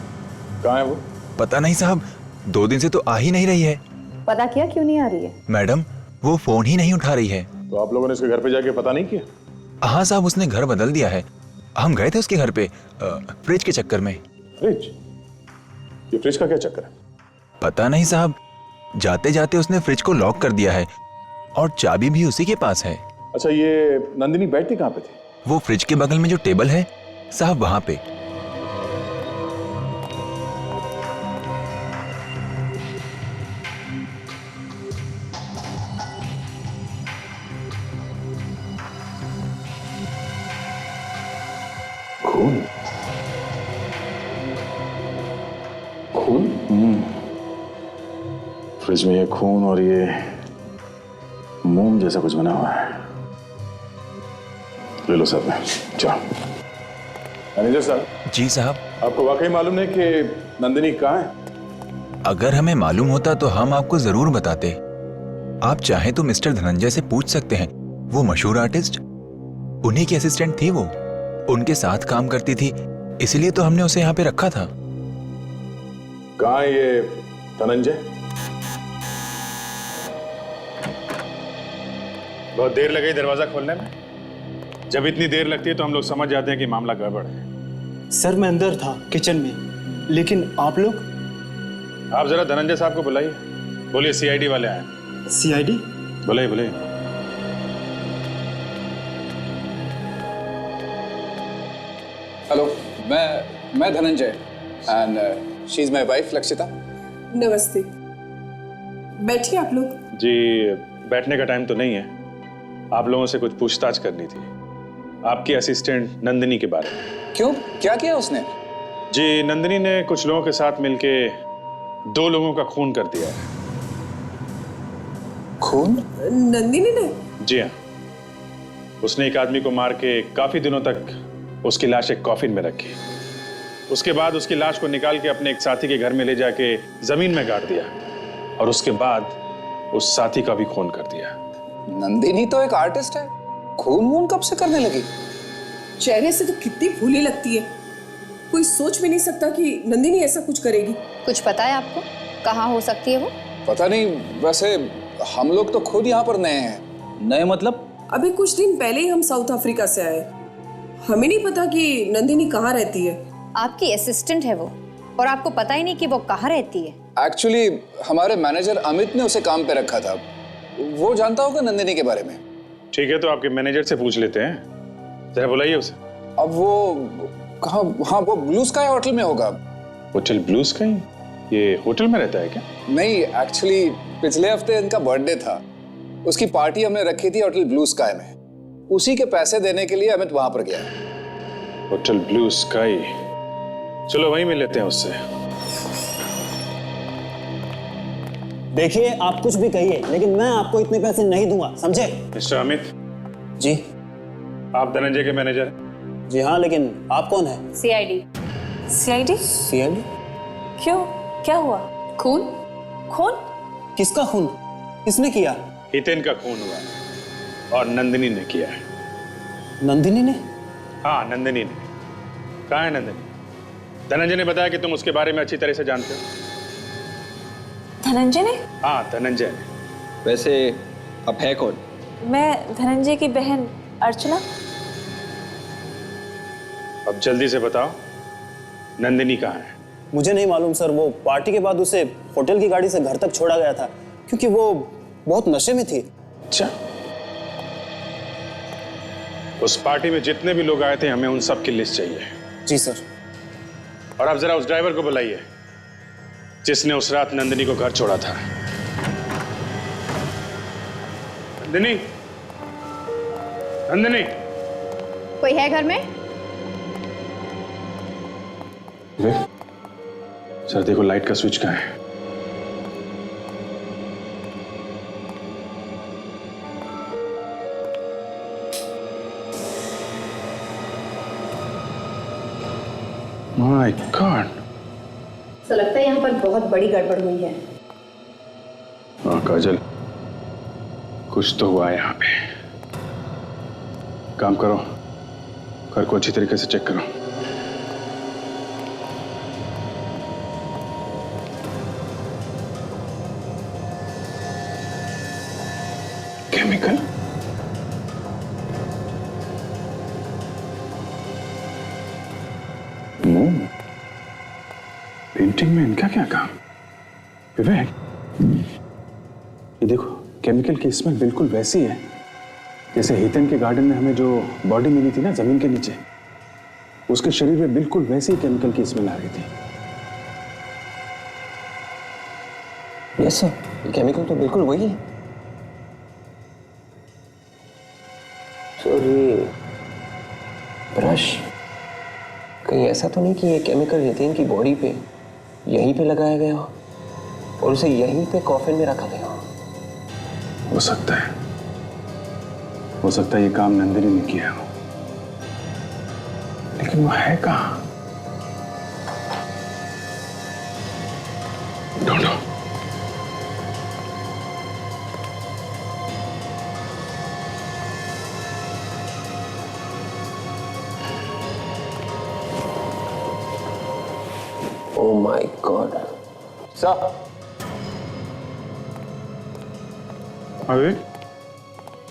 कहाँ है वो? पता नहीं साहब, 2 दिन से तो आ ही नहीं रही है। पता किया क्यों नहीं आ रही है? मैडम, वो फोन ही नहीं उठा रही है। तो आप लोगों ने उसके घर पे जाके पता नहीं किया? हाँ साहब, उसने घर बदल दिया है। हम गए थे उसके घर पे फ्रिज के चक्कर में। फ्रिज? ये फ्रिज का क्या चक्कर है? पता नहीं साहब, जाते जाते उसने फ्रिज को लॉक कर दिया है और चाबी भी उसी के पास है। अच्छा, ये नंदिनी बैठती कहाँ पे थी? वो फ्रिज के बगल में जो टेबल है साहब, वहां पे। खून? खून? फ्रिज में ये खून और ये मोम जैसा कुछ बना हुआ है। ले लो साहब में, जाओ। मैनेजर साहब। जी साहब। आपको वाकई मालूम है कि नंदिनी कहाँ है? अगर हमें मालूम होता तो हम आपको जरूर बताते। आप चाहे तो मिस्टर धनंजय से पूछ सकते हैं, वो मशहूर आर्टिस्ट, उन्हीं की असिस्टेंट थी, वो उनके साथ काम करती थी, इसलिए तो हमने उसे यहाँ पे रखा था। कहाँ है ये धनंजय? बहुत देर लगी दरवाजा खोलने में। जब इतनी देर लगती है तो हम लोग समझ जाते हैं कि मामला गड़बड़ है। सर मैं अंदर था किचन में, लेकिन आप लोग? आप जरा धनंजय साहब को बुलाइए। बोलिए सीआईडी वाले आए। सीआईडी? बुलाइए बुलाइए। हेलो, मैं Dhananjay and she is my wife Lakshita. नमस्ते, बैठिए आप लोग। जी, बैठने का टाइम तो नहीं है, आप लोगों से कुछ पूछताछ करनी थी आपकी असिस्टेंट नंदिनी के बारे में। क्यों, क्या किया उसने? जी, नंदिनी ने कुछ लोगों के साथ मिलके 2 लोगों का खून कर दिया है। खून? नंदिनी ने? जी हाँ, उसने एक आदमी को मार के काफी दिनों तक उसकी लाश एक कॉफिन में रखी। उसके बाद उसकी लाश को निकाल के अपने एक साथी के घर में ले जाके जमीन में गाड़ दिया और उसके बाद उस साथी का भी खून कर दिया। नंदिनी तो एक आर्टिस्ट है, खून वून कब से करने लगी? चेहरे से तो कितनी भोली लगती है, कोई सोच भी नहीं सकता कि नंदिनी ऐसा कुछ करेगी। कुछ पता है आपको कहाँ हो सकती है वो? पता नहीं, वैसे हम लोग तो खुद यहाँ पर नए हैं। नए मतलब? अभी कुछ दिन पहले ही हम साउथ अफ्रीका से आए, हमें नहीं पता कि नंदिनी कहाँ रहती है। आपकी असिस्टेंट है वो और आपको पता ही नहीं कि वो कहाँ रहती है। एक्चुअली हमारे मैनेजर अमित ने उसे काम पे रखा था, वो जानता होगा नंदिनी के बारे में। ठीक है, तो आपके मैनेजर से पूछ लेते हैं, जरा बुलाइए उसे। अब वो कहाँ? हाँ, वो ब्लू स्काई होटल में होगा। Hotel blue sky? ये होटल में रहता है क्या? नहीं, एक्चुअली पिछले हफ्ते इनका बर्थडे था, उसकी पार्टी हमने रखी थी होटल ब्लू स्काई में। उसी के पैसे देने के लिए अमित वहां पर गया। होटल ब्लू स्काई, चलो वहीं मिल लेते हैं उससे। देखिए, आप कुछ भी कहिए, लेकिन मैं आपको इतने पैसे नहीं दूंगा, समझे? मिस्टर अमित। जी। आप धनंजय के मैनेजर? जी हाँ, लेकिन आप कौन है? सीआईडी। सीआईडी? सीआईडी? क्यों, क्या हुआ? खून? खून? किसका खून? किसने किया? हितेन का खून हुआ और नंदिनी ने किया है। नंदिनी ने? हाँ, नंदिनी ने। कहाँ है नंदिनी? धनंजय ने बताया कि तुम उसके बारे में अच्छी तरह से जानते हो। धनंजय ने? हाँ, धनंजय ने। वैसे अब है कौन? मैं धनंजय की बहन अर्चना। अब जल्दी से बताओ, नंदिनी कहाँ है? मुझे नहीं मालूम सर, वो पार्टी के बाद उसे होटल की गाड़ी से घर तक छोड़ा गया था, क्योंकि वो बहुत नशे में थी। अच्छा, उस पार्टी में जितने भी लोग आए थे हमें उन सब की लिस्ट चाहिए। जी सर। और आप जरा उस ड्राइवर को बुलाइए जिसने उस रात नंदिनी को घर छोड़ा था। नंदिनी, नंदिनी। कोई है घर में? सर देखो, लाइट का स्विच कहाँ है? माय गॉड, तो लगता है यहाँ पर बहुत बड़ी गड़बड़ हुई है। हाँ काजल, कुछ तो हुआ है यहाँ पे। काम करो, घर को अच्छी तरीके से चेक करो। केमिकल? पेंटिंग में इनका क्या काम? विवेक, ये देखो, केमिकल की स्मेल बिल्कुल वैसी है जैसे हितन के गार्डन में हमें जो बॉडी मिली थी ना जमीन के नीचे, उसके शरीर में बिल्कुल वैसी ही केमिकल की स्मेल आ रही थी। यस सर, केमिकल तो बिल्कुल वही है। सर ये ब्रश कहीं ऐसा तो नहीं कि ये केमिकल हितेन की बॉडी पे यहीं पे लगाया गया हो और उसे यहीं पे कॉफिन में रखा गया हो? हो सकता है, हो सकता है ये काम नंदिनी ने किया हो, लेकिन वो है कहाँ? ढूंढो। Oh my God. सर। अरे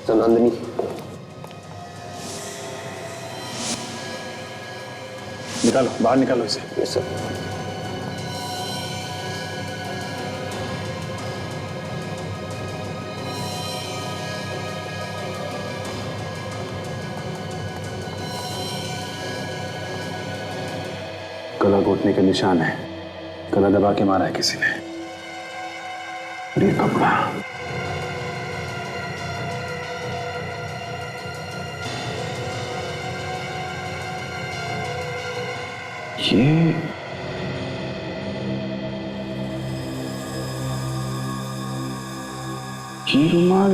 सर, नंदिनी। निकालो, बाहर निकालो इसे। Yes sir. गला घोटने के निशान है, गला दबा के मारा है किसी ने। और ये कपड़ा, ये रुमाल,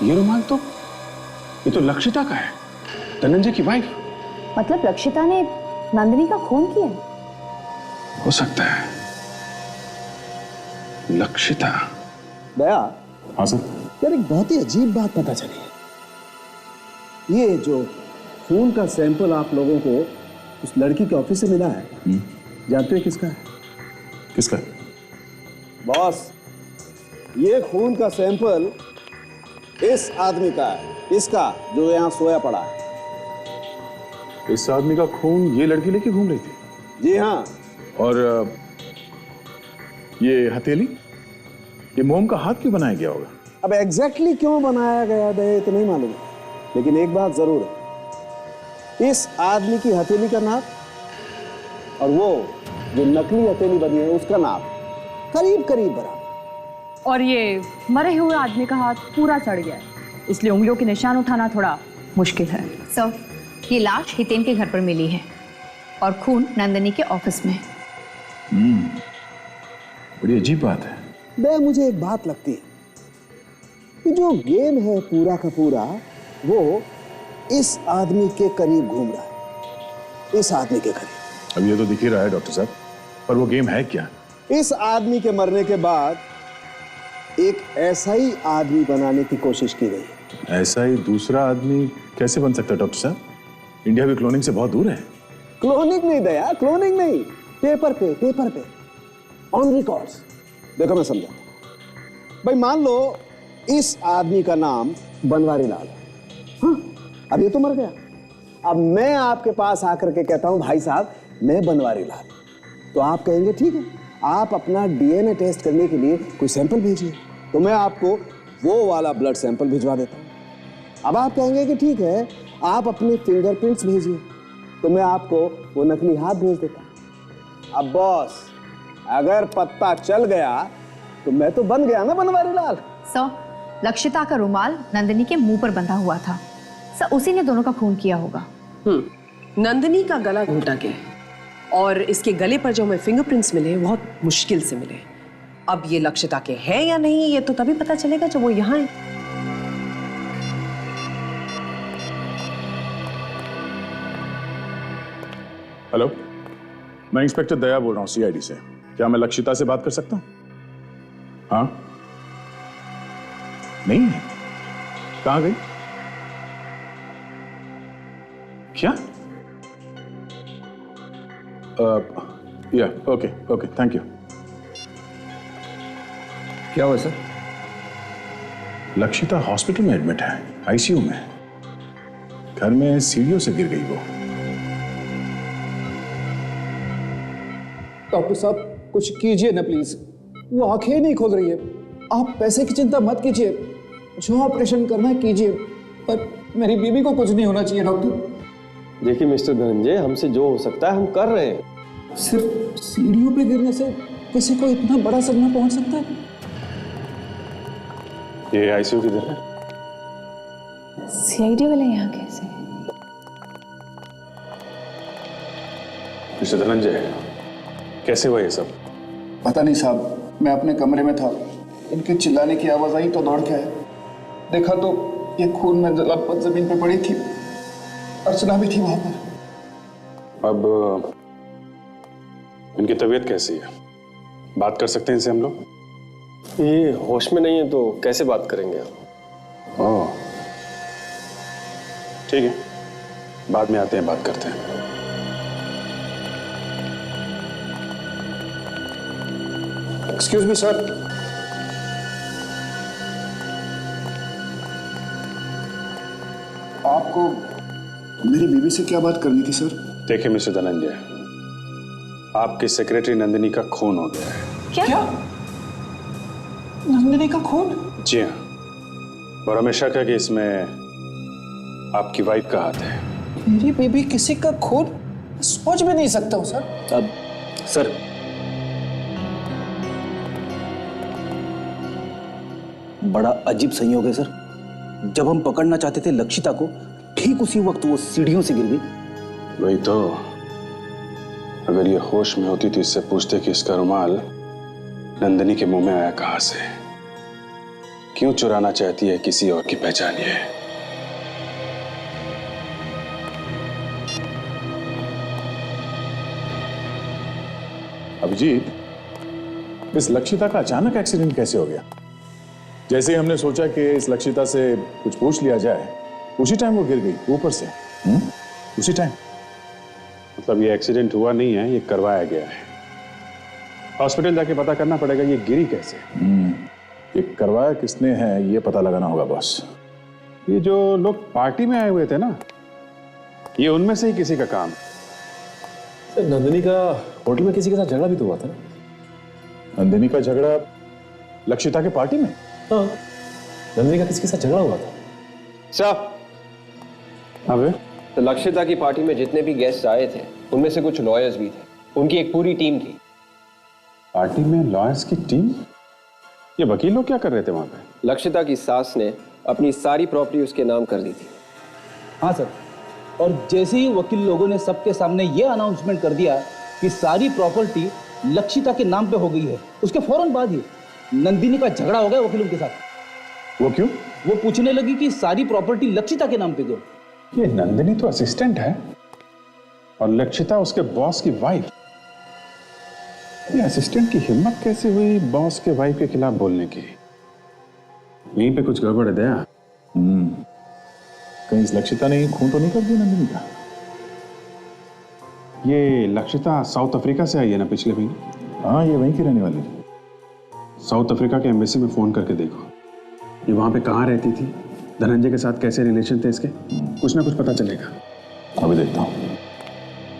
ये रुमाल तो, ये तो लक्षिता का है, धनंजय की वाइफ। मतलब लक्षिता ने नंदिनी का खून किया? हो सकता है, लक्षिता। दया। हाँ सर। यार एक बहुत ही अजीब बात पता चली है। ये जो खून का सैंपल आप लोगों को उस लड़की के ऑफिस से मिला है, जानते हैं किसका है? किसका? बॉस, ये खून का सैंपल इस आदमी का है, इसका जो यहाँ सोया पड़ा है। इस आदमी का खून ये लड़की लेके घूम रही थी? जी हाँ। और ये हथेली, ये मोम का हाथ क्यों बनाया गया होगा? अब एग्जैक्टली क्यों बनाया गया है तो नहीं मालूम, लेकिन एक बात जरूर है, इस आदमी की हथेली का नाप और वो जो नकली हथेली बनी है उसका नाप करीब करीब बराबर। और ये मरे हुए आदमी का हाथ पूरा सड़ गया है, इसलिए उंगलियों के निशान उठाना थोड़ा मुश्किल है। सर, ये लाश हितेन के घर पर मिली है और खून नंदिनी के ऑफिस में। बड़ी अजीब बात है। बे मुझे एक बात लगती है कि जो गेम है पूरा का पूरा वो इस आदमी के करीब घूम रहा है, इस आदमी के करीब। अब ये तो दिख ही रहा है डॉक्टर साहब, पर वो गेम है क्या? इस आदमी के मरने के बाद एक ऐसा ही आदमी बनाने की कोशिश की गई है। ऐसा ही दूसरा आदमी कैसे बन सकता है डॉक्टर साहब? इंडिया भी क्लोनिंग से बहुत दूर है। क्लोनिंग नहीं दया, क्लोनिंग नहीं, पेपर पे ऑन रिकॉर्ड्स। देखो मैं समझाता हूं। भाई मान लो इस आदमी का नाम बनवारी लाल है। हाँ, अब ये तो मर गया। अब मैं आपके पास आकर के कहता हूं भाई साहब मैं बनवारी लाल, तो आप कहेंगे ठीक है, आप अपना डीएनए टेस्ट करने के लिए कोई सैंपल भेजिए, तो मैं आपको वो वाला ब्लड सैंपल भिजवा देता हूं। अब आप कहेंगे कि ठीक है, आप अपने फिंगरप्रिंट्स भेजिए, तो मैं आपको वो नकली हाथ भेज देता हूं। अब बॉस अगर पत्ता चल गया तो मैं तो बन गया ना बनवारी लाल। सर, लक्षिता का रुमाल नंदिनी के मुंह पर बंधा हुआ था। सर, उसी ने दोनों का खून किया होगा। नंदिनी का गला घोटा गया है और इसके गले पर जो हमें फिंगरप्रिंट्स मिले बहुत मुश्किल से मिले। अब ये लक्षिता के हैं या नहीं ये तो तभी पता चलेगा जब वो यहाँ है। हेलो, मैं इंस्पेक्टर दया बोल रहा हूँ सीआईडी से। क्या मैं लक्षिता से बात कर सकता हूँ? हाँ, नहीं है। कहाँ गई? क्या? या ओके, थैंक यू। क्या हुआ सर? लक्षिता हॉस्पिटल में एडमिट है, आईसीयू में। घर में सीढ़ियों से गिर गई वो। डॉक्टर साहब कुछ कीजिए ना प्लीज, वो आंखें नहीं खोल रही है। आप पैसे की चिंता मत कीजिए, जो ऑपरेशन करना है कीजिए, पर मेरी बीवी को कुछ नहीं होना चाहिए डॉक्टर। देखिए मिस्टर धनंजय, हमसे जो हो सकता है हम कर रहे हैं। सिर्फ सीढ़ियों पे गिरने से किसी को इतना बड़ा सदमा पहुंच सकता है? ये आईसीयू किधर है? सीआईडी वाले यहाँ कैसे? मिस्टर धनंजय, कैसे हुआ ये सब? पता नहीं साहब, मैं अपने कमरे में था, इनके चिल्लाने की आवाज आई तो दौड़ के आया। देखा तो ये खून में लथपथ जमीन पे पड़ी थी, अर्चना भी थी वहां पर। अब इनकी तबीयत कैसी है? बात कर सकते हैं इनसे हम लोग? ये होश में नहीं है तो कैसे बात करेंगे आप? ओह, ठीक है, बाद में आते हैं, बात करते हैं। Excuse me sir. आपको मेरी बीवी से क्या बात करनी थी सर? देखिए मिस्टर धनंजय, आपकी सेक्रेटरी नंदिनी का खून हो गया है। क्या? नंदिनी का खून? जी हाँ, और हमें शक है कि इसमें आपकी वाइफ का हाथ है। मेरी बेबी किसी का खून सोच भी नहीं सकता हूँ सर। अब सर, बड़ा अजीब संयोग है सर। जब हम पकड़ना चाहते थे लक्षिता को, ठीक उसी वक्त वो सीढ़ियों से गिर गई। वही तो, अगर ये होश में होती तो इससे पूछते कि इसका रुमाल नंदिनी के मुंह में आया कहां से, क्यों चुराना चाहती है किसी और की पहचान ये। अभिजीत, इस लक्षिता का अचानक एक्सीडेंट कैसे हो गया? जैसे ही हमने सोचा कि इस लक्षिता से कुछ पूछ लिया जाए, उसी टाइम वो गिर गई ऊपर से। उसी टाइम? मतलब ये एक्सीडेंट हुआ नहीं है, ये करवाया गया है। हॉस्पिटल जाके पता करना पड़ेगा ये गिरी कैसे। ये करवाया किसने है ये पता लगाना होगा बॉस। ये जो लोग पार्टी में आए हुए थे ना, ये उनमें से ही किसी का काम है। नंदिनी का होटल में किसी के साथ झगड़ा भी तो हुआ था ना? नंदिनी का झगड़ा लक्षिता के पार्टी में? हाँ, नंदिनी का किसी के साथ झगड़ा हुआ था। साहब, अबे तो लक्षिता की पार्टी में जितने भी गेस्ट आए थे उनमें से कुछ लॉयर्स भी थे। उनकी एक पूरी टीम थी। पार्टी में लॉयर्स की टीम? ये वकील लोग क्या कर रहे थे वहां पे? लक्षिता की सास ने अपनी सारी प्रॉपर्टी उसके नाम कर दी थी। हाँ सर, और जैसे ही वकील लोगों ने सबके सामने ये अनाउंसमेंट कर दिया कि सारी प्रॉपर्टी लक्षिता के नाम पे हो गई है, उसके फौरन बाद ही नंदिनी का झगड़ा हो गया वकीलों के साथ। वो क्यों? वो पूछने लगी कि सारी प्रॉपर्टी लक्षिता के नाम पे क्यों। ये नंदिनी तो असिस्टेंट है और लक्षिता उसके बॉस की वाइफ। ये असिस्टेंट की हिम्मत कैसे हुई बॉस के वाइफ के खिलाफ बोलने की? यहीं पे कुछ गड़बड़ है दया। कहीं इस लक्षिता ने खून तो नहीं कर दिया नंदिनी का? ये लक्षिता साउथ अफ्रीका से आई है ना पिछले महीने? हाँ, ये वहीं की रहने वाली। साउथ अफ्रीका के एम्बेसी में फोन करके देखो, ये वहां पे कहाँ रहती थी, धनंजय के साथ कैसे रिलेशन थे इसके, कुछ ना कुछ पता चलेगा। अभी देखता हूँ।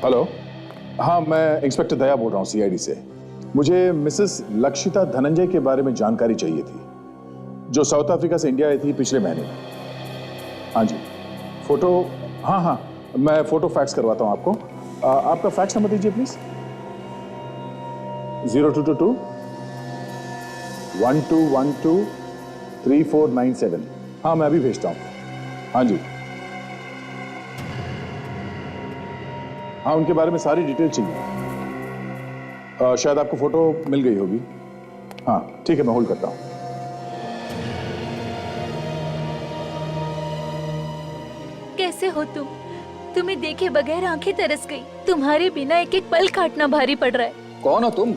हेलो, हाँ मैं इंस्पेक्टर दया बोल रहा हूँ सीआईडी से। मुझे मिसेस लक्षिता धनंजय के बारे में जानकारी चाहिए थी, जो साउथ अफ्रीका से इंडिया आई थी पिछले महीने। हाँ जी, फोटो, हाँ मैं फोटो फैक्स करवाता हूँ आपको। आपका फैक्स नंबर दीजिए प्लीज। 0222 1212 3497। हाँ मैं अभी भेजता हूँ। हाँ जी, हाँ उनके बारे में सारी डिटेल चाहिए। शायद आपको फोटो मिल गई होगी। हाँ ठीक है, मैं होल्ड करता हूँ। कैसे हो तुम? तुम्हें देखे बगैर आंखें तरस गई। तुम्हारे बिना एक एक पल काटना भारी पड़ रहा है। कौन हो तुम?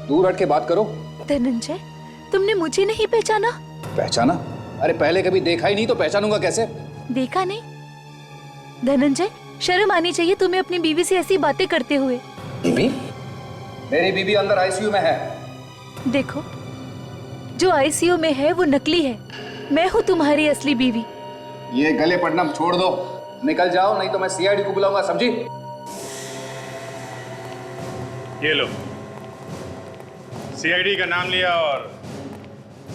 दूर हट के बात करो। धनंजय, तुमने मुझे नहीं पहचाना? पहचाना? अरे पहले कभी देखा ही नहीं तो पहचानूंगा कैसे? देखा नहीं? धनंजय, शर्म आनी चाहिए तुम्हें अपनी बीवी से ऐसी बातें करते हुए। बीवी? मेरी बीवी अंदर आईसीयू में है। देखो, जो आईसीयू में है वो नकली है। मैं हूँ तुम्हारी असली बीवी। ये गले पड़ना छोड़ दो, निकल जाओ नहीं तो मैं सीआईडी को बुलाऊंगा, समझी? ये लो, सीआईडी का नाम लिया और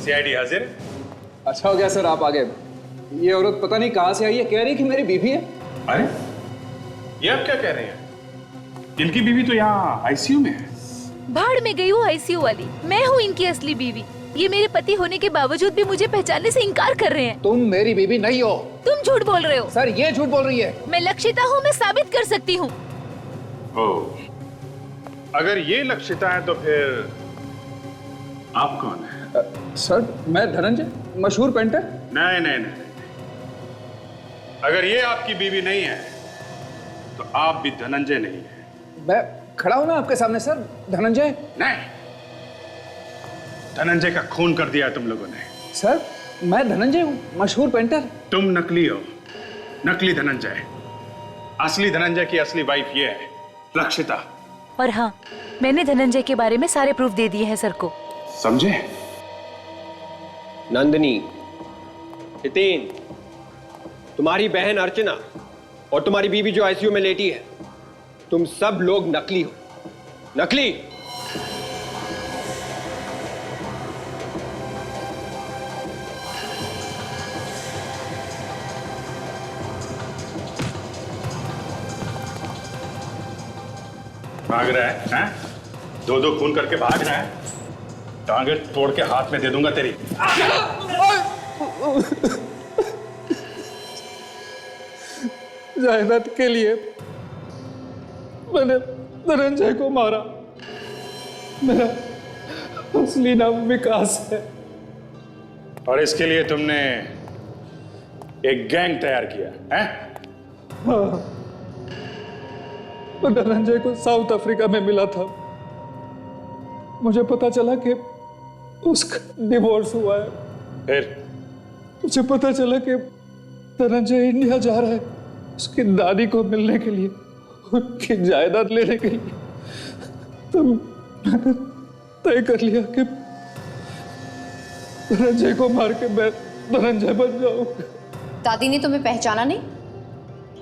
सीआईडी हाजिर। अच्छा हो गया सर आप आ गए। ये औरत पता नहीं कहां से आई है, कह रही कि मेरी बीवी है। अरे ये आप क्या कह रहे हैं? इनकी बीवी तो यहाँ आईसीयू में है। भाड़ में गई हूँ आईसीयू वाली। मैं हूँ इनकी असली बीवी। ये मेरे पति होने के बावजूद भी मुझे पहचानने से इनकार कर रहे हैं। तुम मेरी बीवी नहीं हो। तुम झूठ बोल रहे हो। सर ये झूठ बोल रही है। मैं लक्षिता हूँ, मैं साबित कर सकती हूँ। ओह, अगर ये लक्षिता है तो फिर आप कौन है? सर मैं धनंजय, मशहूर पेंटर। नहीं नहीं नहीं, अगर ये आपकी बीवी नहीं है तो आप भी धनंजय नहीं है। मैं खड़ा हूं ना आपके सामने सर, धनंजय। नहीं, धनंजय का खून कर दिया तुम लोगों ने। सर मैं धनंजय हूँ, मशहूर पेंटर। तुम नकली हो, नकली धनंजय। असली धनंजय की असली वाइफ ये है, लक्षिता। और हाँ, मैंने धनंजय के बारे में सारे प्रूफ दे दिए हैं सर को। समझे? नंदिनी, हितेन, तुम्हारी बहन अर्चना और तुम्हारी बीवी जो आईसीयू में लेटी है, तुम सब लोग नकली हो। नकली। भाग रहा है, हैं? दो दो खून करके भाग रहा है। टांगे तोड़ के हाथ में दे दूंगा तेरी। जायदाद के लिए मैंने धनंजय को मारा। मेरा असली नाम विकास है। और इसके लिए तुमने एक गैंग तैयार किया है? हाँ, तो धनंजय को साउथ अफ्रीका में मिला था। मुझे पता चला कि उसका डिवोर्स हुआ है। फिर मुझे पता चला कि धनंजय इंडिया जा रहा है उसकी दादी को मिलने के लिए, उनकी जायदाद लेने के लिए। तो मैंने तय कर लिया कि धनंजय को मार के मैं धनंजय बन जाऊंगा। दादी ने तुम्हें पहचाना नहीं?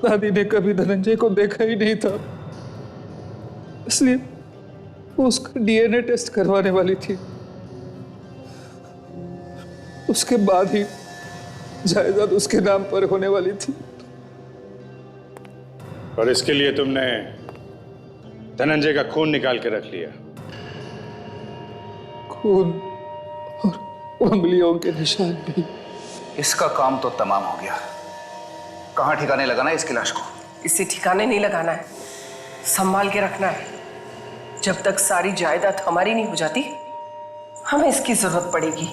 दादी ने कभी धनंजय को देखा ही नहीं था, इसलिए वो उसका डीएनए टेस्ट करवाने वाली थी। उसके बाद ही जायदाद उसके नाम पर होने वाली थी। और इसके लिए तुमने धनंजय का खून निकाल के रख लिया। खून और उंगलियों के निशान भी। इसका काम तो तमाम हो गया। कहाँ ठिकाने लगाना है इसकी लाश को? इसे ठिकाने नहीं लगाना है, संभाल के रखना है। जब तक सारी जायदाद हमारी नहीं हो जाती, हमें इसकी जरूरत पड़ेगी।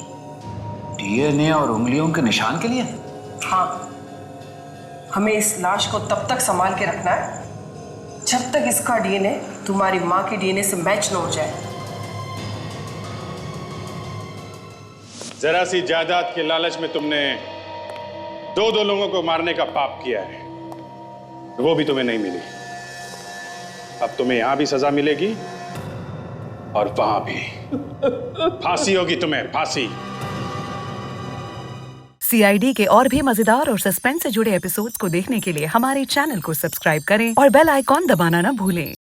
डीएनए और उंगलियों के निशान के लिए? हाँ, हमें इस लाश को तब तक संभाल के रखना है जब तक इसका डीएनए तुम्हारी माँ के डीएनए से मैच न हो जाए। जरा सी जायदाद के लालच में तुमने दो लोगों को मारने का पाप किया है, वो भी तुम्हें नहीं मिली। अब तुम्हें यहां भी सजा मिलेगी और वहां भी। फांसी होगी तुम्हें, फांसी। सीआईडी के और भी मजेदार और सस्पेंस से जुड़े एपिसोड्स को देखने के लिए हमारे चैनल को सब्सक्राइब करें और बेल आइकॉन दबाना ना भूलें।